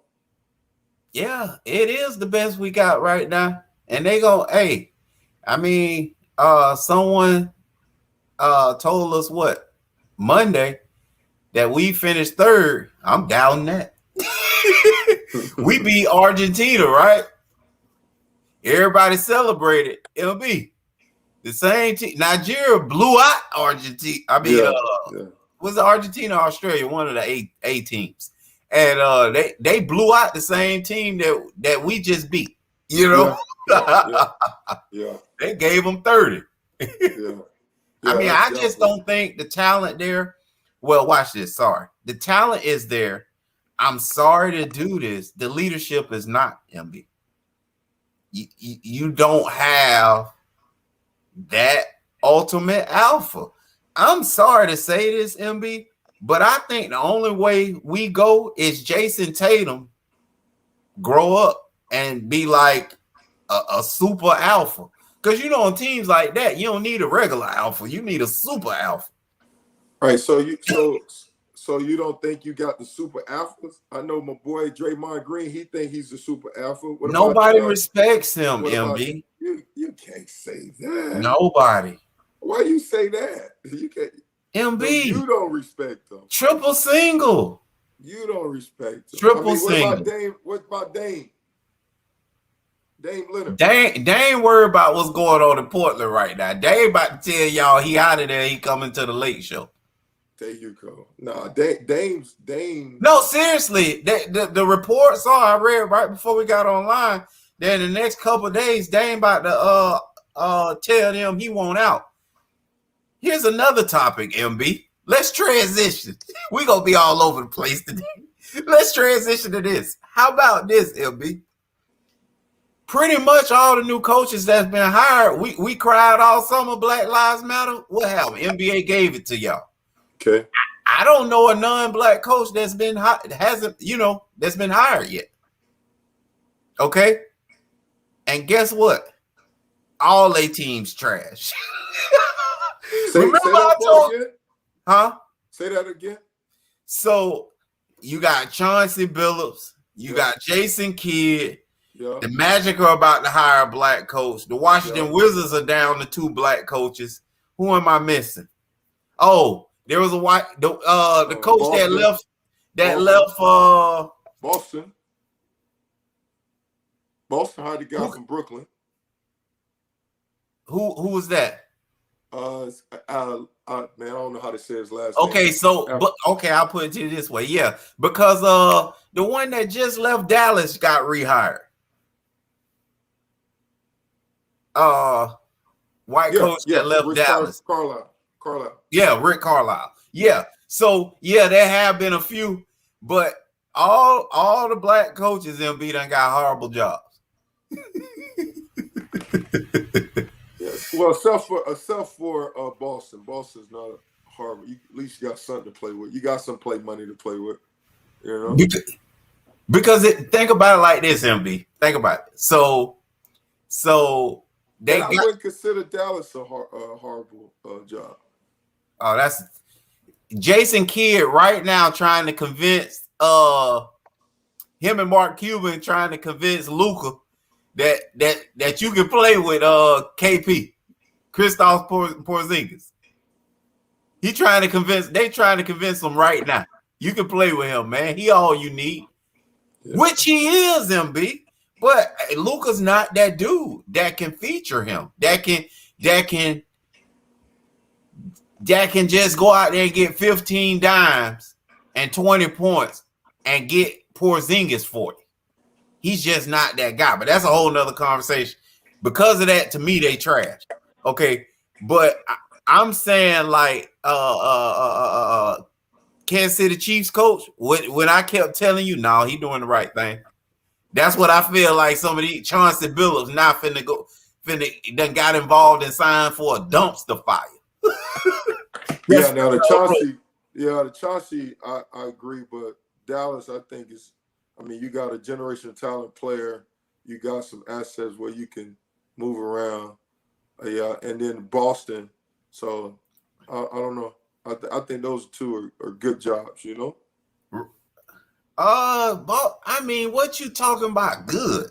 Speaker 1: Yeah, it is the best we got right now. And they go, hey, I mean, someone told us what, Monday, that we finished third. I'm doubting that. We beat Argentina, right? Everybody celebrated. LB. The same team. Nigeria blew out Argentina. I mean, was it Argentina or Australia? One of the A teams. And they blew out the same team that we just beat. You know?
Speaker 2: Yeah.
Speaker 1: They gave them 30. I mean, I just don't think the talent there. Well, watch this. Sorry. The talent is there. I'm sorry to do this. The leadership is not, MB. You don't have that ultimate alpha. I'm sorry to say this, MB, but I think the only way we go is Jason Tatum grow up and be like a super alpha. Because, you know, on teams like that, you don't need a regular alpha. You need a super alpha.
Speaker 2: Right. So you don't think you got the super alphas? I know my boy Draymond Green, he think he's the super alpha.
Speaker 1: Nobody respects him, MB.
Speaker 2: You can't say that.
Speaker 1: Nobody.
Speaker 2: Why you say that? You can't.
Speaker 1: MB.
Speaker 2: No, you don't respect them.
Speaker 1: Triple single.
Speaker 2: You don't respect them.
Speaker 1: Triple single.
Speaker 2: What about Dame? Dame Leonard.
Speaker 1: Dame worried about what's going on in Portland right now. Dame about to tell y'all he out of there. He coming to the Late Show.
Speaker 2: There you go. Nah, Dame.
Speaker 1: No, seriously. The reports I read right before we got online that in the next couple of days, Dame about to tell them he won't out. Here's another topic, MB. Let's transition. We're gonna be all over the place today. Let's transition to this. How about this, MB? Pretty much all the new coaches that's been hired, we cried all summer Black Lives Matter. What happened? NBA gave it to y'all.
Speaker 2: Okay.
Speaker 1: I don't know a non-black coach that's been that's been hired yet. Okay. And guess what? All their teams trash.
Speaker 2: Remember I told you?
Speaker 1: Huh?
Speaker 2: Say that again.
Speaker 1: So you got Chauncey Billups, you got Jason Kidd. The Magic are about to hire a black coach. The Washington Wizards are down to 2 black coaches. Who am I missing? Oh, there was the coach Boston. that left
Speaker 2: Boston. Boston hired a guy from Brooklyn.
Speaker 1: Who was that?
Speaker 2: Man, I don't know how to say his last
Speaker 1: name. I'll put it to you this way. Yeah, because the one that just left Dallas got rehired. White coach that left
Speaker 2: Rick
Speaker 1: Dallas.
Speaker 2: Carlisle.
Speaker 1: Yeah, Rick Carlisle. Yeah. So there have been a few, but all the black coaches MB done got horrible jobs.
Speaker 2: Well, except for Boston. Boston's not horrible. At least you got something to play with. You got some play money to play with. You know?
Speaker 1: Because think about it like this, MB. Think about it. So So
Speaker 2: I wouldn't consider Dallas a horrible job.
Speaker 1: Oh, that's Jason Kidd right now trying to convince him and Mark Cuban trying to convince Luka that you can play with KP, Kristaps Porzingis. They trying to convince him right now. You can play with him, man. He all you need. Yeah. Which he is, MB. But Luka's not that dude that can feature him. That can just go out there and get 15 dimes and 20 points and get Porzingis 40. He's just not that guy. But that's a whole nother conversation. Because of that, to me, they trash. Okay. But I'm saying like Kansas City Chiefs coach, when I kept telling you, no, he doing the right thing. That's what I feel like some of these Chauncey Billups now done got involved and signed for a dumpster fire.
Speaker 2: Yeah, now the Chauncey, I agree, but Dallas, I think you got a generational talent player, you got some assets where you can move around, and then Boston. So I don't know. I think those two are good jobs, you know.
Speaker 1: But I mean, what you talking about? Good.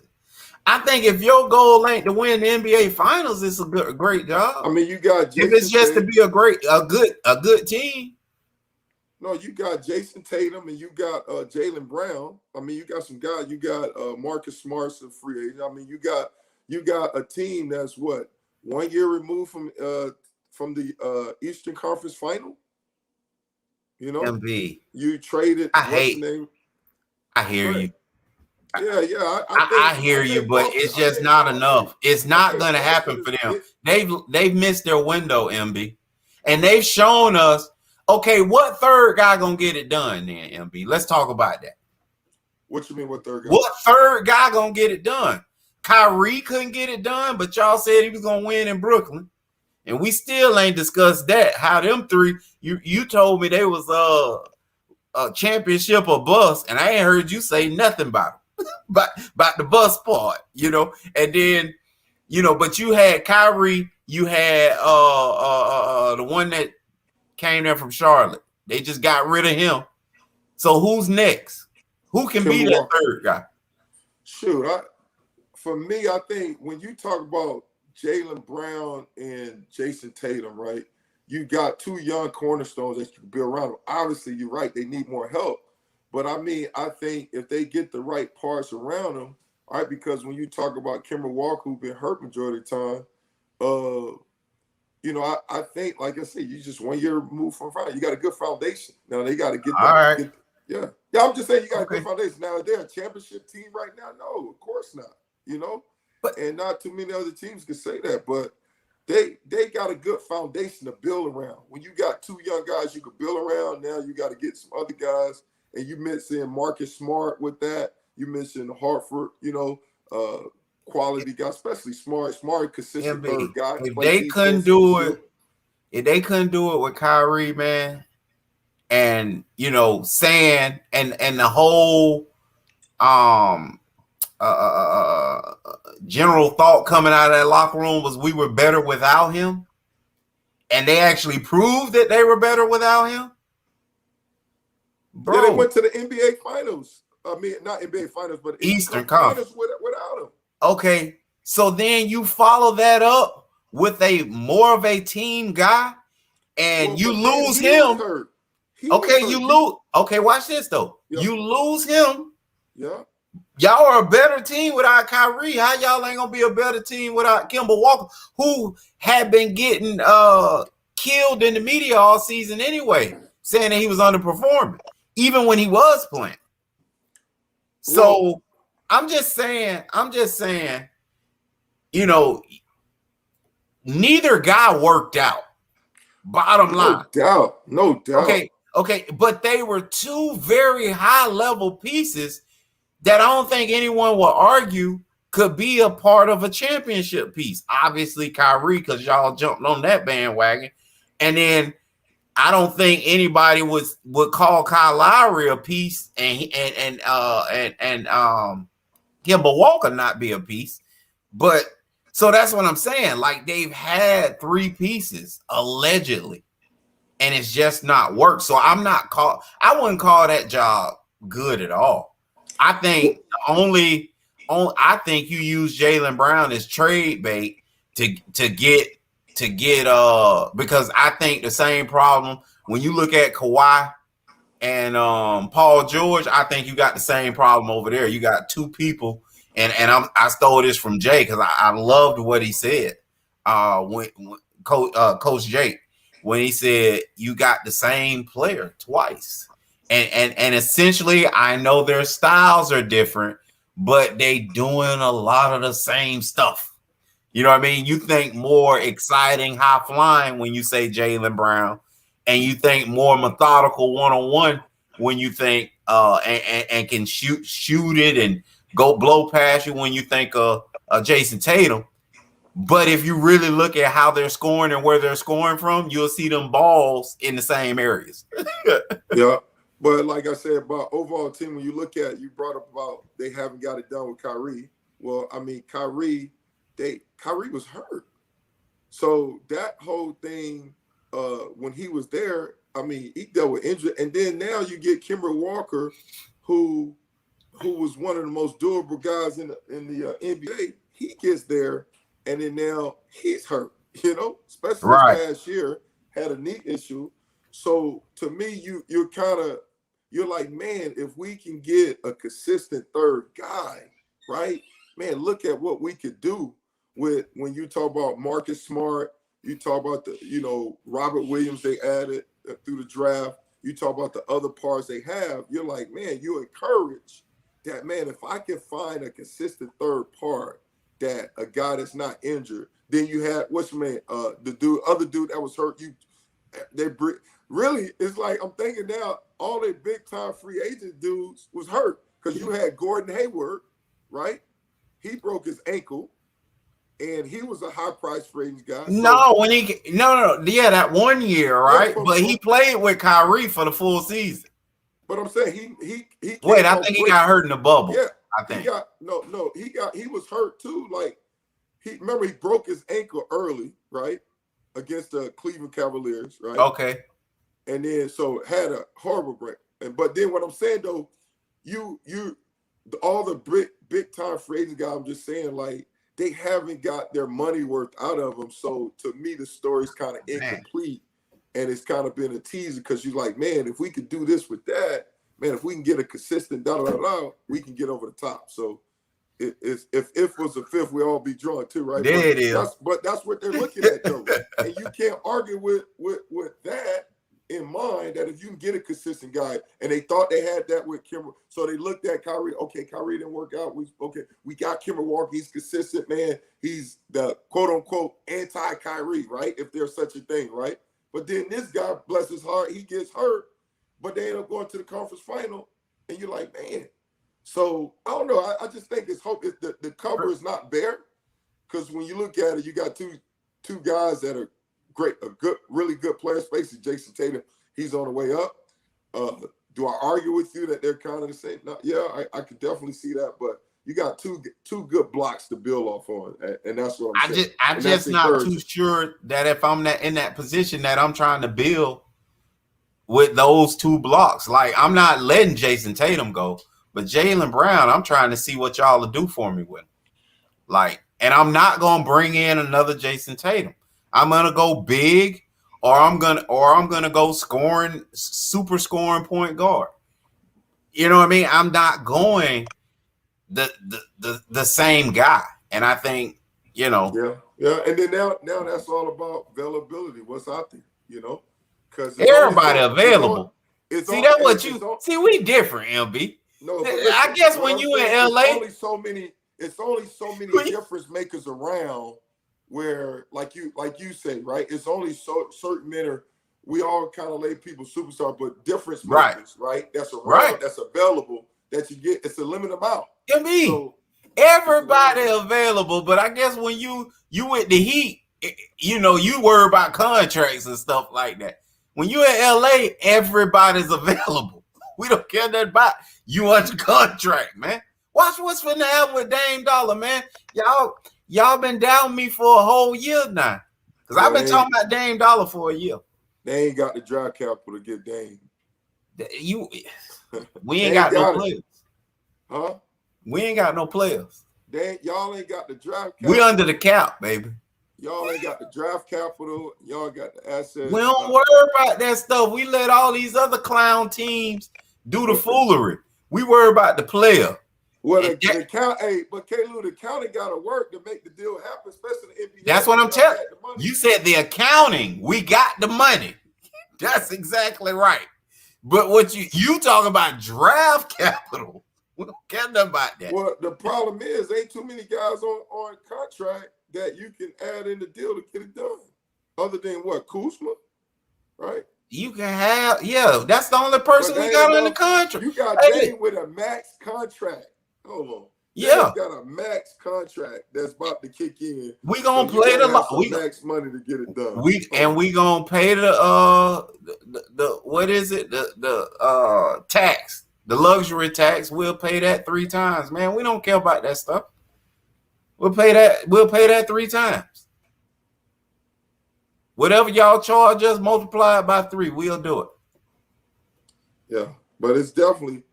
Speaker 1: I think if your goal ain't to win the NBA Finals, it's a great job.
Speaker 2: I mean, you got
Speaker 1: Jason if it's just Tatum. To be a good team.
Speaker 2: No, you got Jason Tatum and you got Jaylen Brown. I mean, you got some guys. You got Marcus Smart's a free agent. I mean, you got a team that's what 1 year removed from the Eastern Conference Final. You know,
Speaker 1: MB.
Speaker 2: You traded.
Speaker 1: I hear you.
Speaker 2: Yeah.
Speaker 1: I hear you, but it's just not enough. It's not going to happen for them. They've missed their window, MB, and they've shown us. Okay, what third guy gonna get it done then, MB? Let's talk about that.
Speaker 2: What you mean, what third guy?
Speaker 1: What third guy gonna get it done? Kyrie couldn't get it done, but y'all said he was gonna win in Brooklyn, and we still ain't discussed that. How them three? You told me they was a championship or bust, and I ain't heard you say nothing about it, about the bust part, you know. And then, but you had Kyrie, you had the one that came there from Charlotte. They just got rid of him. So who's next? Who can be that third guy?
Speaker 2: Shoot, for me, I think when you talk about Jaylen Brown and Jason Tatum, right? You got two young cornerstones that you can build around them. Obviously, you're right. They need more help. But, I mean, I think if they get the right parts around them, all right, because when you talk about Kemba Walker, who's been hurt majority of the time, I think, like I said, you just 1 year removed from final. You got a good foundation. Now they got to get that.
Speaker 1: All right.
Speaker 2: Yeah, I'm just saying you got a good foundation. Now, they're a championship team right now? No, of course not. And not too many other teams can say that. But they got a good foundation to build around. When you got two young guys you can build around, now you got to get some other guys. And you mentioned Marcus Smart with that. You mentioned Hartford, quality guy, especially Smart, consistent third guy.
Speaker 1: If they couldn't do it with Kyrie, man, and saying and the whole general thought coming out of that locker room was we were better without him, and they actually proved that they were better without him. Bro,
Speaker 2: yeah, they went to the NBA Finals. I mean, not NBA Finals, but
Speaker 1: Eastern Conference
Speaker 2: without him.
Speaker 1: Okay, so then you follow that up with a more of a team guy, and you lose him. Okay, you lose. Okay, watch this though. Yep. You lose him.
Speaker 2: Yeah.
Speaker 1: Y'all are a better team without Kyrie. How y'all ain't gonna be a better team without Kemba Walker, who had been getting killed in the media all season anyway, saying that he was underperforming, even when he was playing. So I'm just saying, neither guy worked out. Bottom line.
Speaker 2: No doubt.
Speaker 1: Okay, but they were two very high-level pieces that I don't think anyone will argue could be a part of a championship piece. Obviously, Kyrie, because y'all jumped on that bandwagon. And then I don't think anybody would call Kyle Lowry a piece and Kemba Walker not be a piece. But So that's what I'm saying. Like, they've had 3 pieces allegedly, and it's just not worked. So I wouldn't call that job good at all. I think I think you use Jaylen Brown as trade bait to get because I think the same problem when you look at Kawhi and Paul George, I think you got the same problem over there. You got 2 people, and I stole this from Jay because I loved what he said. When Coach Jake, when he said you got the same player twice, and essentially, I know their styles are different, but they doing a lot of the same stuff. You know what I mean? You think more exciting, high flying when you say Jaylen Brown, and you think more methodical one-on-one when you think and can shoot it and go blow past you when you think of Jason Tatum. But if you really look at how they're scoring and where they're scoring from, you'll see them balls in the same areas.
Speaker 2: Yeah. But like I said, about overall team, when you look at, you brought up about they haven't got it done with Kyrie. Well, I mean, Kyrie was hurt. So that whole thing, when he was there, I mean, he dealt with injury. And then now you get Kemba Walker, who was one of the most durable guys in the NBA. He gets there, and then now he's hurt, especially this past year, had a knee issue. So to me, you're like, man, if we can get a consistent third guy, right? Man, look at what we could do with when you talk about Marcus Smart, you talk about the, Robert Williams they added through the draft, you talk about the other parts they have, you're like, man, you encourage that, man, if I can find a consistent third part, that a guy that's not injured, then you had, what's your name, the other dude that was hurt, really, it's like, I'm thinking now, all the big-time free agent dudes was hurt because you had Gordon Hayward, right? He broke his ankle, and he was a high-priced free agent guy.
Speaker 1: No, yeah, that 1 year, right? Yeah, but he played with Kyrie for the full season.
Speaker 2: But I'm saying he
Speaker 1: wait, I think he got hurt in the bubble.
Speaker 2: Yeah,
Speaker 1: I think
Speaker 2: he was hurt too. Like he broke his ankle early, right, against the Cleveland Cavaliers, right?
Speaker 1: Okay.
Speaker 2: And then so had a horrible break. But then what I'm saying though, all the big time free agent guys, I'm just saying, like, they haven't got their money worth out of them. So to me, the story's kind of incomplete. And it's kind of been a teaser because you're like, man, if we could do this with that, man, if we can get a consistent we can get over the top. So if was a fifth, we all be drawn too, right?
Speaker 1: There it is.
Speaker 2: But that's what they're looking at though. And you can't argue with that in mind, that if you can get a consistent guy, and they thought they had that with Kemba, so they looked at Kyrie. Okay, Kyrie didn't work out. We got Kemba Walker. He's consistent, man. He's the quote unquote anti-Kyrie, right? If there's such a thing, right? But then this guy, bless his heart, he gets hurt, but they end up going to the conference final, and you're like, man. So I don't know. I just think it's hope. The cover is not bare, because when you look at it, you got two guys that are great, really good players. Basically, Jason Tatum, he's on the way up. Do I argue with you that they're kind of the same? No, yeah, I could definitely see that, but you got two good blocks to build off on, and that's what I'm saying.
Speaker 1: I'm just not too sure that if I'm in that position that I'm trying to build with those 2 blocks. Like, I'm not letting Jason Tatum go, but Jaylen Brown, I'm trying to see what y'all will do for me with him. Like, and I'm not gonna bring in another Jason Tatum. I'm gonna go big, or I'm gonna go super scoring point guard. You know what I mean? I'm not going the same guy, and I think
Speaker 2: yeah. And then now that's all about availability. What's out there, because
Speaker 1: everybody available. We different, MB.
Speaker 2: No,
Speaker 1: I guess when you in LA,
Speaker 2: it's only so many difference makers around. Where, like you say, right? It's only certain men we all kind of label people superstar, but difference makers, right? That's around, that's available, that you get. It's a limited amount.
Speaker 1: So, everybody available, but I guess when you with the Heat, you worry about contracts and stuff like that. When you in LA, everybody's available. We don't care that about you under contract, man. Watch what's finna happen with Dame Dollar, man. Y'all been doubting me for a whole year now. Because I've been talking about Dame Dollar for a year.
Speaker 2: They ain't got the draft capital to get Dame.
Speaker 1: We ain't got no players.
Speaker 2: Huh?
Speaker 1: We ain't got no players.
Speaker 2: Y'all ain't got the draft capital.
Speaker 1: We under the cap, baby.
Speaker 2: Y'all ain't got the draft capital. Y'all got the assets.
Speaker 1: We don't worry about that stuff. We let all these other clown teams do the foolery. We worry about the player.
Speaker 2: Well, but K-Lou, the county got to work to make the deal happen, especially in the NBA.
Speaker 1: That's what I'm telling you. You said the accounting. We got the money. That's exactly right. But what you talking about draft capital? We don't care nothing about that.
Speaker 2: Well, the problem is ain't too many guys on contract that you can add in the deal to get it done. Other than what, Kuzma, right?
Speaker 1: You can have, that's the only person we got on the contract.
Speaker 2: You got Dame with a max contract. Hold on.
Speaker 1: Yeah.
Speaker 2: Got a max contract that's about to kick in.
Speaker 1: We gonna play the
Speaker 2: max money to get it done.
Speaker 1: We gonna pay the what is it? The tax, the luxury tax. We'll pay that 3 times, man. We don't care about that stuff. We'll pay that 3 times. Whatever y'all charge us, multiply it by 3. We'll do it.
Speaker 2: Yeah, but it's definitely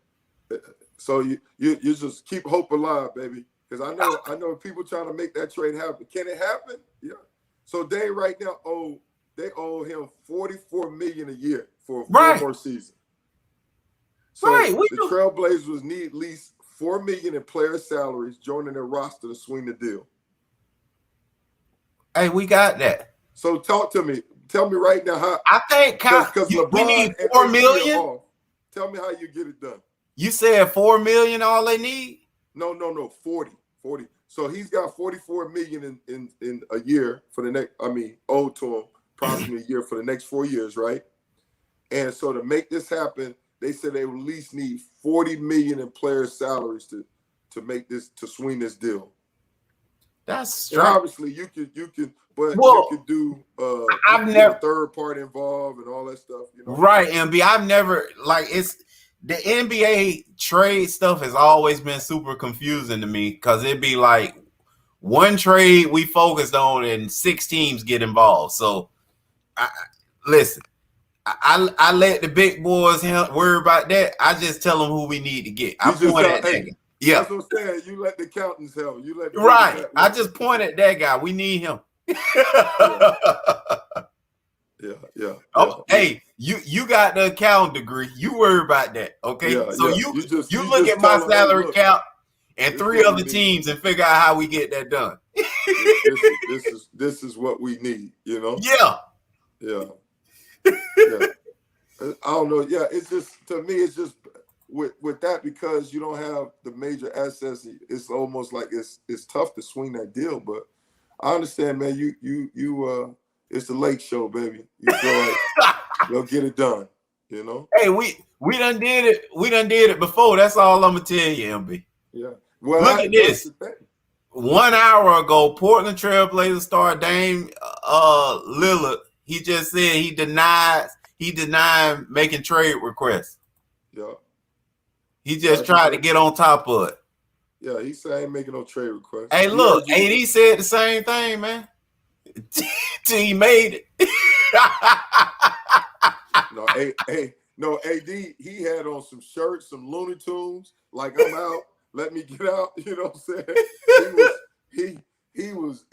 Speaker 2: so you just keep hope alive, baby. Because I know people trying to make that trade happen. Can it happen? Yeah. So they right now owe him $44 million a year for 4 more seasons. So the Trailblazers need at least $4 million in player salaries joining their roster to swing the deal.
Speaker 1: Hey, we got that.
Speaker 2: So talk to me. Tell me right now how.
Speaker 1: I think because we need $4 million.
Speaker 2: Tell me how you get it done.
Speaker 1: You said $4 million all they need?
Speaker 2: No, 40. So he's got $44 million in a year for the next. Owed to him approximately a year for the next 4 years, right? And so to make this happen, they said they would at least need $40 million in player salaries to make this, to swing this deal.
Speaker 1: That's
Speaker 2: obviously you could, but you could do
Speaker 1: I've never
Speaker 2: third party involved and all that stuff. You know?
Speaker 1: Right, MB. I've never the NBA trade stuff has always been super confusing to me because it'd be like one trade we focused on and 6 teams get involved. So listen. I let the big boys worry about that. I just tell them who we need to get. I point at that guy. Yeah,
Speaker 2: that's what I'm saying. You let the accountants help. You let
Speaker 1: I just point at that guy. We need him.
Speaker 2: Yeah.
Speaker 1: Hey, you got the accounting degree. You worry about that, okay? You look at my salary cap and 3 other teams and figure out how we get that done.
Speaker 2: This is what we need. You know?
Speaker 1: Yeah.
Speaker 2: I don't know. Yeah, it's just, to me, it's just with that, because you don't have the major assets. It's almost like it's tough to swing that deal. But I understand, man. You it's the Lake Show, baby. You feel like you'll get it done. You know.
Speaker 1: Hey, we done did it. We done did it before. That's all I'm gonna tell you, MB.
Speaker 2: Yeah. Well,
Speaker 1: look at this. 1 hour ago, Portland Trailblazers star Dame Lillard. He just said he denied making trade requests.
Speaker 2: Yeah.
Speaker 1: He just tried to get on top of it.
Speaker 2: Yeah, he said I ain't making no trade requests.
Speaker 1: Hey, look, AD said the same thing, man. Till he made it.
Speaker 2: No, AD, he had on some shirts, some Looney Tunes, like I'm out, let me get out. You know what I'm saying? He was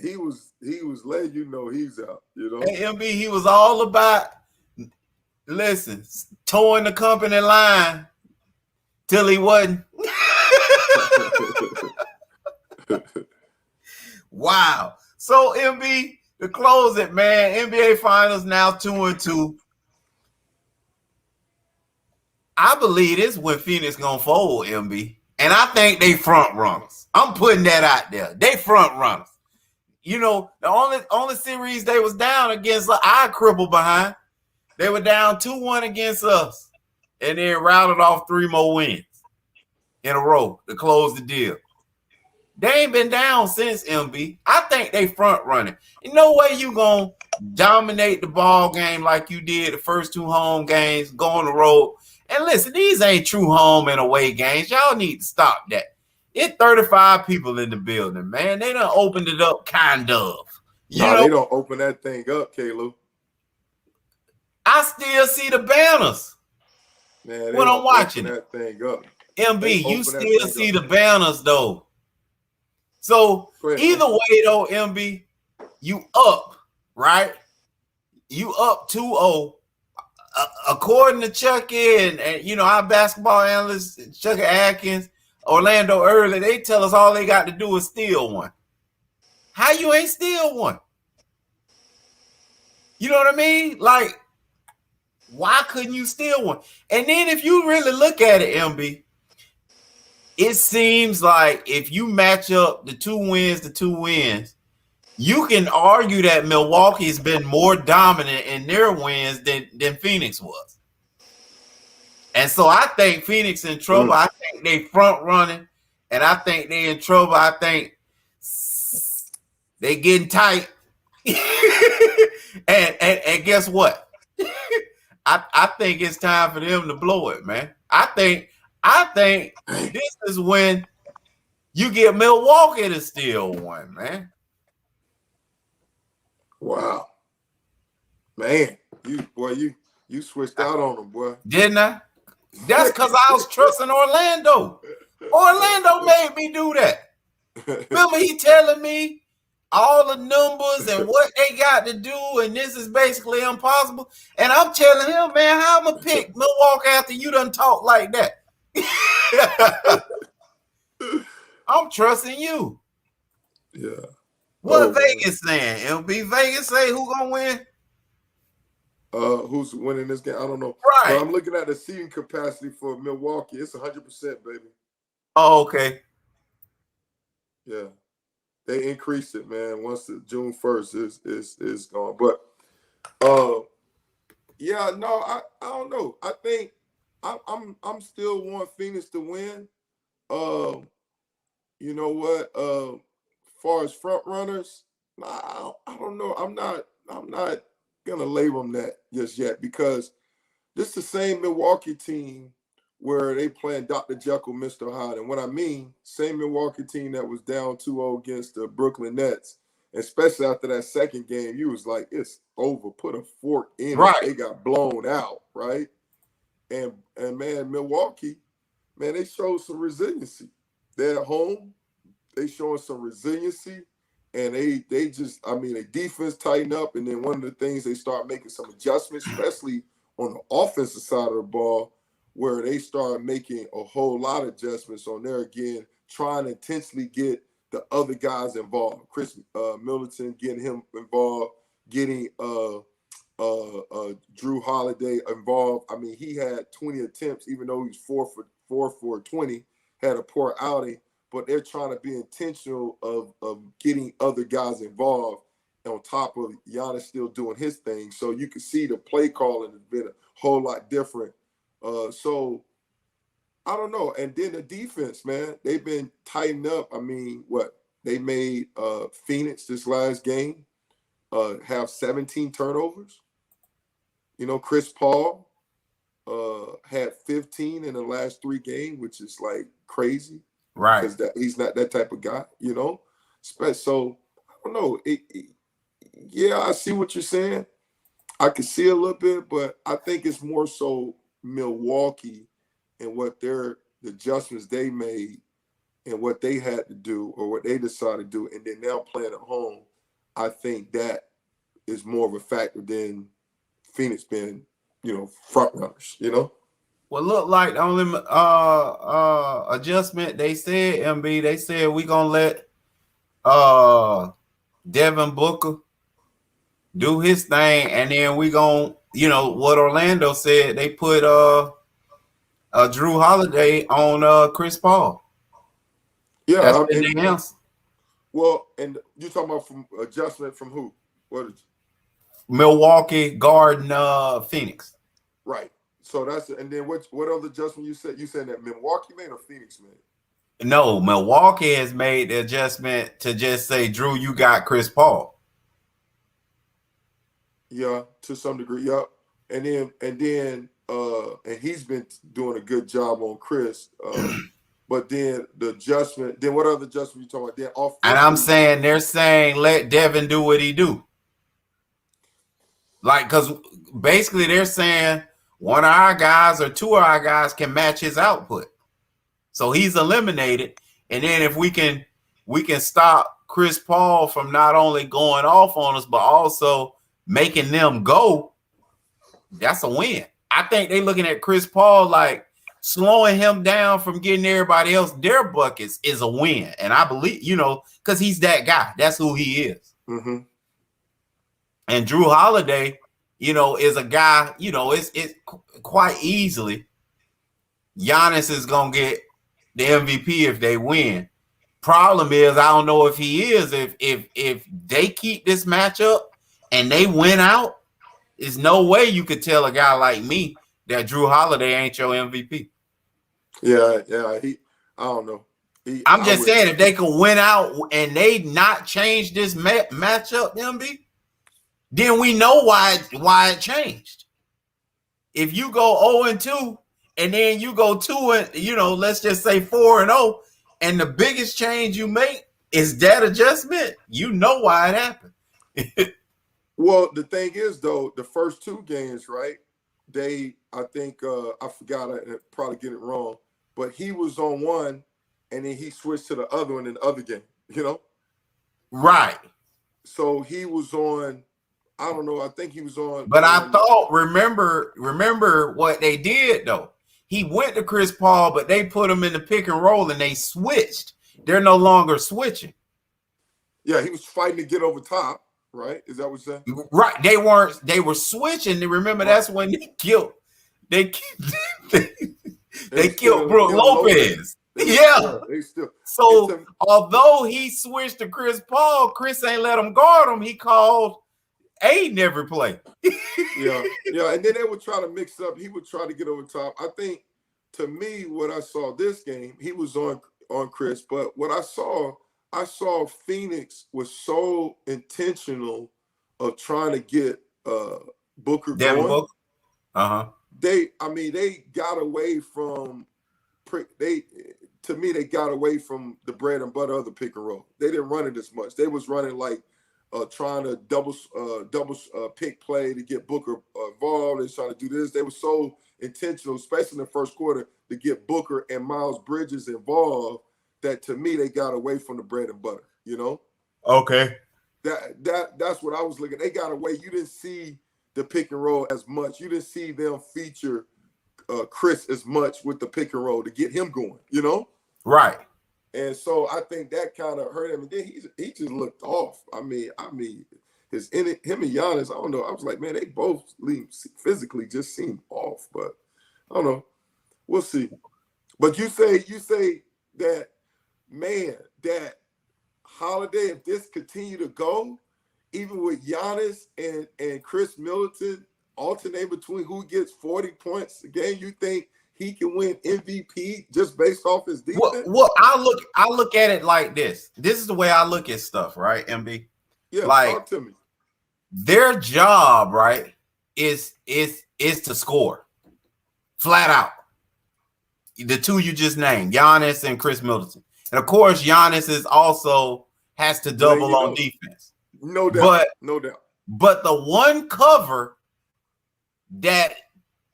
Speaker 2: letting you know he's out, you know.
Speaker 1: Hey, MB, he was all about, listen, towing the company line till he wasn't. Wow. So, MB, to close it, man, NBA Finals now 2-2. I believe this when Phoenix gonna fold, MB. And I think they front runners. I'm putting that out there. They front runners. You know, the only series they was down against, I crippled behind. They were down 2-1 against us. And then routed off 3 more wins in a row to close the deal. They ain't been down since, MB. I think they front running. Ain't no way you gonna dominate the ball game like you did the first 2 home games, go on the road. And listen, these ain't true home and away games. Y'all need to stop that. It's 35 people in the building, man. They done opened it up, kind of.
Speaker 2: Nah, they don't open that thing up, Caleb.
Speaker 1: I still see the banners.
Speaker 2: Man, they
Speaker 1: when I'm
Speaker 2: don't
Speaker 1: watching
Speaker 2: open that thing up.
Speaker 1: MB, you still see the banners though. So either way though, MB, you up, right? You up 2-0. According to Chucky and you know our basketball analyst Chucky Atkins, Orlando Early, they tell us all they got to do is steal one. How you ain't steal one? You know what I mean? Like, why couldn't you steal one? And then if you really look at it, MB, it seems like if you match up the two wins, you can argue that Milwaukee's been more dominant in their wins than Phoenix was. And so I think Phoenix in trouble. I think they front running, and I think they in trouble. I think they getting tight. and guess what? I think it's time for them to blow it, man. I think this is when you get Milwaukee to steal one, man.
Speaker 2: Wow. Man, you switched out on them, boy.
Speaker 1: Didn't I? That's because I was trusting Orlando. Orlando made me do that. Remember he telling me all the numbers and what they got to do, and this is basically impossible. And I'm telling him, man, how I'm going to pick Milwaukee after you done talk like that? I'm trusting you.
Speaker 2: Yeah.
Speaker 1: What Vegas saying? MB Vegas say who gonna win?
Speaker 2: Who's winning this game? I don't know.
Speaker 1: Right.
Speaker 2: But I'm looking at the seating capacity for Milwaukee. It's 100%, baby.
Speaker 1: Oh, okay.
Speaker 2: Yeah. They increased it, man. Once the June 1st is gone. But yeah, no, I don't know. I think I'm still want Phoenix to win. You know what? As far as front runners, I don't know. I'm not gonna label them that just yet because this is the same Milwaukee team where they playing Dr. Jekyll, Mr. Hyde. And what I mean, same Milwaukee team that was down 2-0 against the Brooklyn Nets, especially after that second game, you was like, it's over. Put a fork in it. They got blown out, right? And man, Milwaukee, man, they showed some resiliency. They're at home. They showing some resiliency. And they just, I mean, their defense tighten up. And then one of the things, they start making some adjustments, especially on the offensive side of the ball, where they start making a whole lot of adjustments on there again, trying to intentionally get the other guys involved. Chris Middleton, getting him involved, getting Drew Holiday involved. I mean, he had 20 attempts, even though he was 4 for 20, had a poor outing. But they're trying to be intentional of getting other guys involved on top of Giannis still doing his thing. So you can see the play calling has been a whole lot different. So I don't know. And then the defense, man, they've been tightened up. I mean, they made Phoenix this last game have 17 turnovers. You know, Chris Paul had 15 in the last 3 games, which is like crazy.
Speaker 1: Right.
Speaker 2: Because he's not that type of guy, you know? So, I don't know. Yeah, I see what you're saying. I can see a little bit, but I think it's more so Milwaukee and what the adjustments they made and what they had to do or what they decided to do, and then now playing at home. I think that is more of a factor than Phoenix being, front runners,
Speaker 1: Well, look like the only adjustment they said, MB, they said we gonna let Devin Booker do his thing, and then we gonna, what Orlando said, they put Drew Holiday on Chris Paul.
Speaker 2: Yeah,
Speaker 1: that's the answer.
Speaker 2: Well, and you're talking about from adjustment from who? What is
Speaker 1: Milwaukee guarding Phoenix.
Speaker 2: Right. So that's, and then what other adjustment you said? You said that Milwaukee made or Phoenix made?
Speaker 1: No, Milwaukee has made the adjustment to just say, Drew, you got Chris Paul.
Speaker 2: Yeah, to some degree, yeah. And he's been doing a good job on Chris. But then the adjustment, then what other adjustment you talking about? Then
Speaker 1: And I'm saying they're saying let Devin do what he do. Like, because basically they're saying one of our guys or two of our guys can match his output. So he's eliminated. And then if we can stop Chris Paul from not only going off on us, but also making them go, that's a win. I think they're looking at Chris Paul like slowing him down from getting everybody else their buckets is a win. And I believe, because he's that guy. That's who he is.
Speaker 2: Mm-hmm.
Speaker 1: And Drew Holiday, is a guy, it's quite easily Giannis is going to get the MVP if they win. Problem is, I don't know if he is. If they keep this matchup and they win out, there's no way you could tell a guy like me that Drew Holiday ain't your MVP.
Speaker 2: Yeah. I don't know.
Speaker 1: I'm just saying, if they can win out and they not change this matchup, MB, then we know why it changed. If you go 0-2 and then you go 2 and let's just say 4-0, and the biggest change you make is that adjustment, you know why it happened.
Speaker 2: Well, the thing is though, the first two games, right? I think I forgot, I probably get it wrong, but he was on one and then he switched to the other one in the other game, Right. So he was on, I don't know, I think he was on.
Speaker 1: But I thought, remember what they did though. He went to Chris Paul, but they put him in the pick and roll and they switched. They're no longer switching.
Speaker 2: Yeah, he was fighting to get over top, right? Is that what you're saying?
Speaker 1: Right. They were switching. Remember, that's when they killed Brook Lopez. Yeah. So although he switched to Chris Paul, Chris ain't let him guard him. He called Aiden every play.
Speaker 2: Yeah. And then they would try to mix up. He would try to get over top. I think, to me, what I saw this game, he was on Chris, but what I saw Phoenix was so intentional of trying to get Booker going.
Speaker 1: Booker. Uh-huh.
Speaker 2: They got away from they got away from the bread and butter of the pick and roll. They didn't run it as much. They was running like trying to double pick play to get Booker involved. They're trying to do this. They were so intentional, especially in the first quarter, to get Booker and Miles Bridges involved that, to me, they got away from the bread and butter,
Speaker 1: Okay.
Speaker 2: That's what I was looking at. They got away. You didn't see the pick and roll as much. You didn't see them feature Chris as much with the pick and roll to get him going,
Speaker 1: Right.
Speaker 2: And so I think that kind of hurt him. And then he just looked off. I mean, him and Giannis, I don't know. I was like, man, they both physically just seem off. But I don't know. We'll see. But you say that, man, that Holiday, if this continue to go, even with Giannis and Chris Middleton alternate between who gets 40 points a game, you think he can win MVP just based off his defense?
Speaker 1: Well, I look at it like this. This is the way I look at stuff, right, MB?
Speaker 2: Yeah,
Speaker 1: like,
Speaker 2: talk to me.
Speaker 1: Their job, right, is to score. Flat out. The two you just named, Giannis and Chris Middleton. And of course, Giannis has to double on defense.
Speaker 2: No doubt. No doubt.
Speaker 1: But the one cover that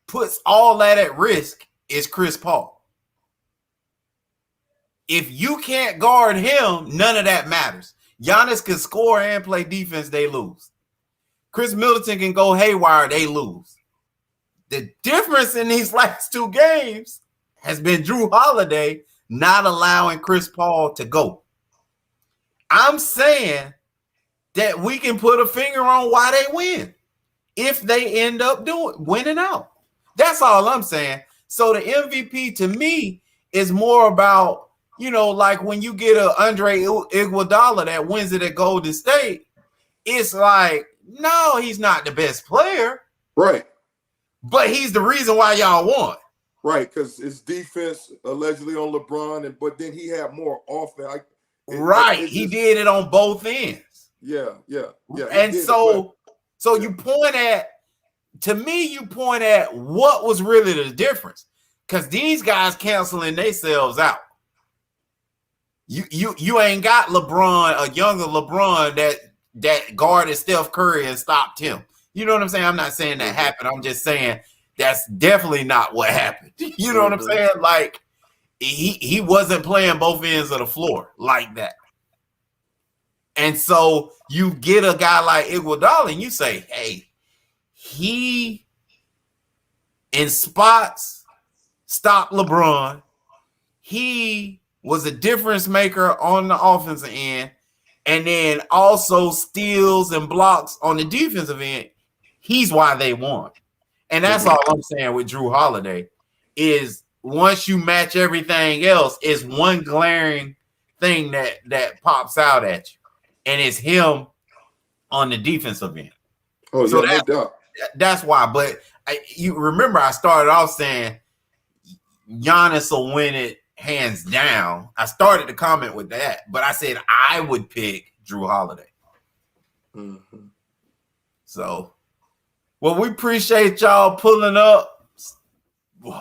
Speaker 1: puts all that at risk is Chris Paul. If you can't guard him, none of that matters. Giannis can score and play defense, they lose. Chris Middleton can go haywire, they lose. The difference in these last two games has been Drew Holiday not allowing Chris Paul to go. I'm saying that we can put a finger on why they win if they end up winning out. That's all I'm saying. So the MVP to me is more about, like when you get a Andre Iguodala that wins it at Golden State, it's like, no, he's not the best player.
Speaker 2: Right.
Speaker 1: But he's the reason why y'all won.
Speaker 2: Right, because his defense allegedly on LeBron, but then he had more offense.
Speaker 1: He did it on both ends.
Speaker 2: Yeah.
Speaker 1: And so you point at what was really the difference. Because these guys canceling themselves out. You ain't got LeBron, a younger LeBron that guarded Steph Curry and stopped him. You know what I'm saying? I'm not saying that happened. I'm just saying that's definitely not what happened. You know what I'm saying? Like he wasn't playing both ends of the floor like that. And so you get a guy like Iguodala and you say, hey, he in spots stopped LeBron. He was a difference maker on the offensive end, and then also steals and blocks on the defensive end. He's why they won. And that's all I'm saying with Drew Holiday is once you match everything else, is one glaring thing that pops out at you, and it's him on the defensive end.
Speaker 2: Oh, so yeah, no doubt.
Speaker 1: That's why. But you remember I started off saying Giannis will win it hands down. I started the comment with that, but I said I would pick Drew Holiday. So, well, we appreciate y'all pulling up,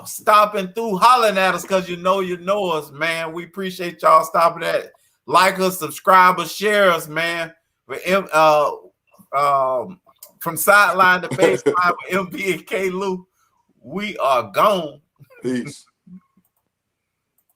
Speaker 1: stopping through, hollering at us because you know us, man. We appreciate y'all stopping at. Like us, subscribe us, share us, man. From sideline to baseline with MP and K. Lou, we are gone.
Speaker 2: Peace.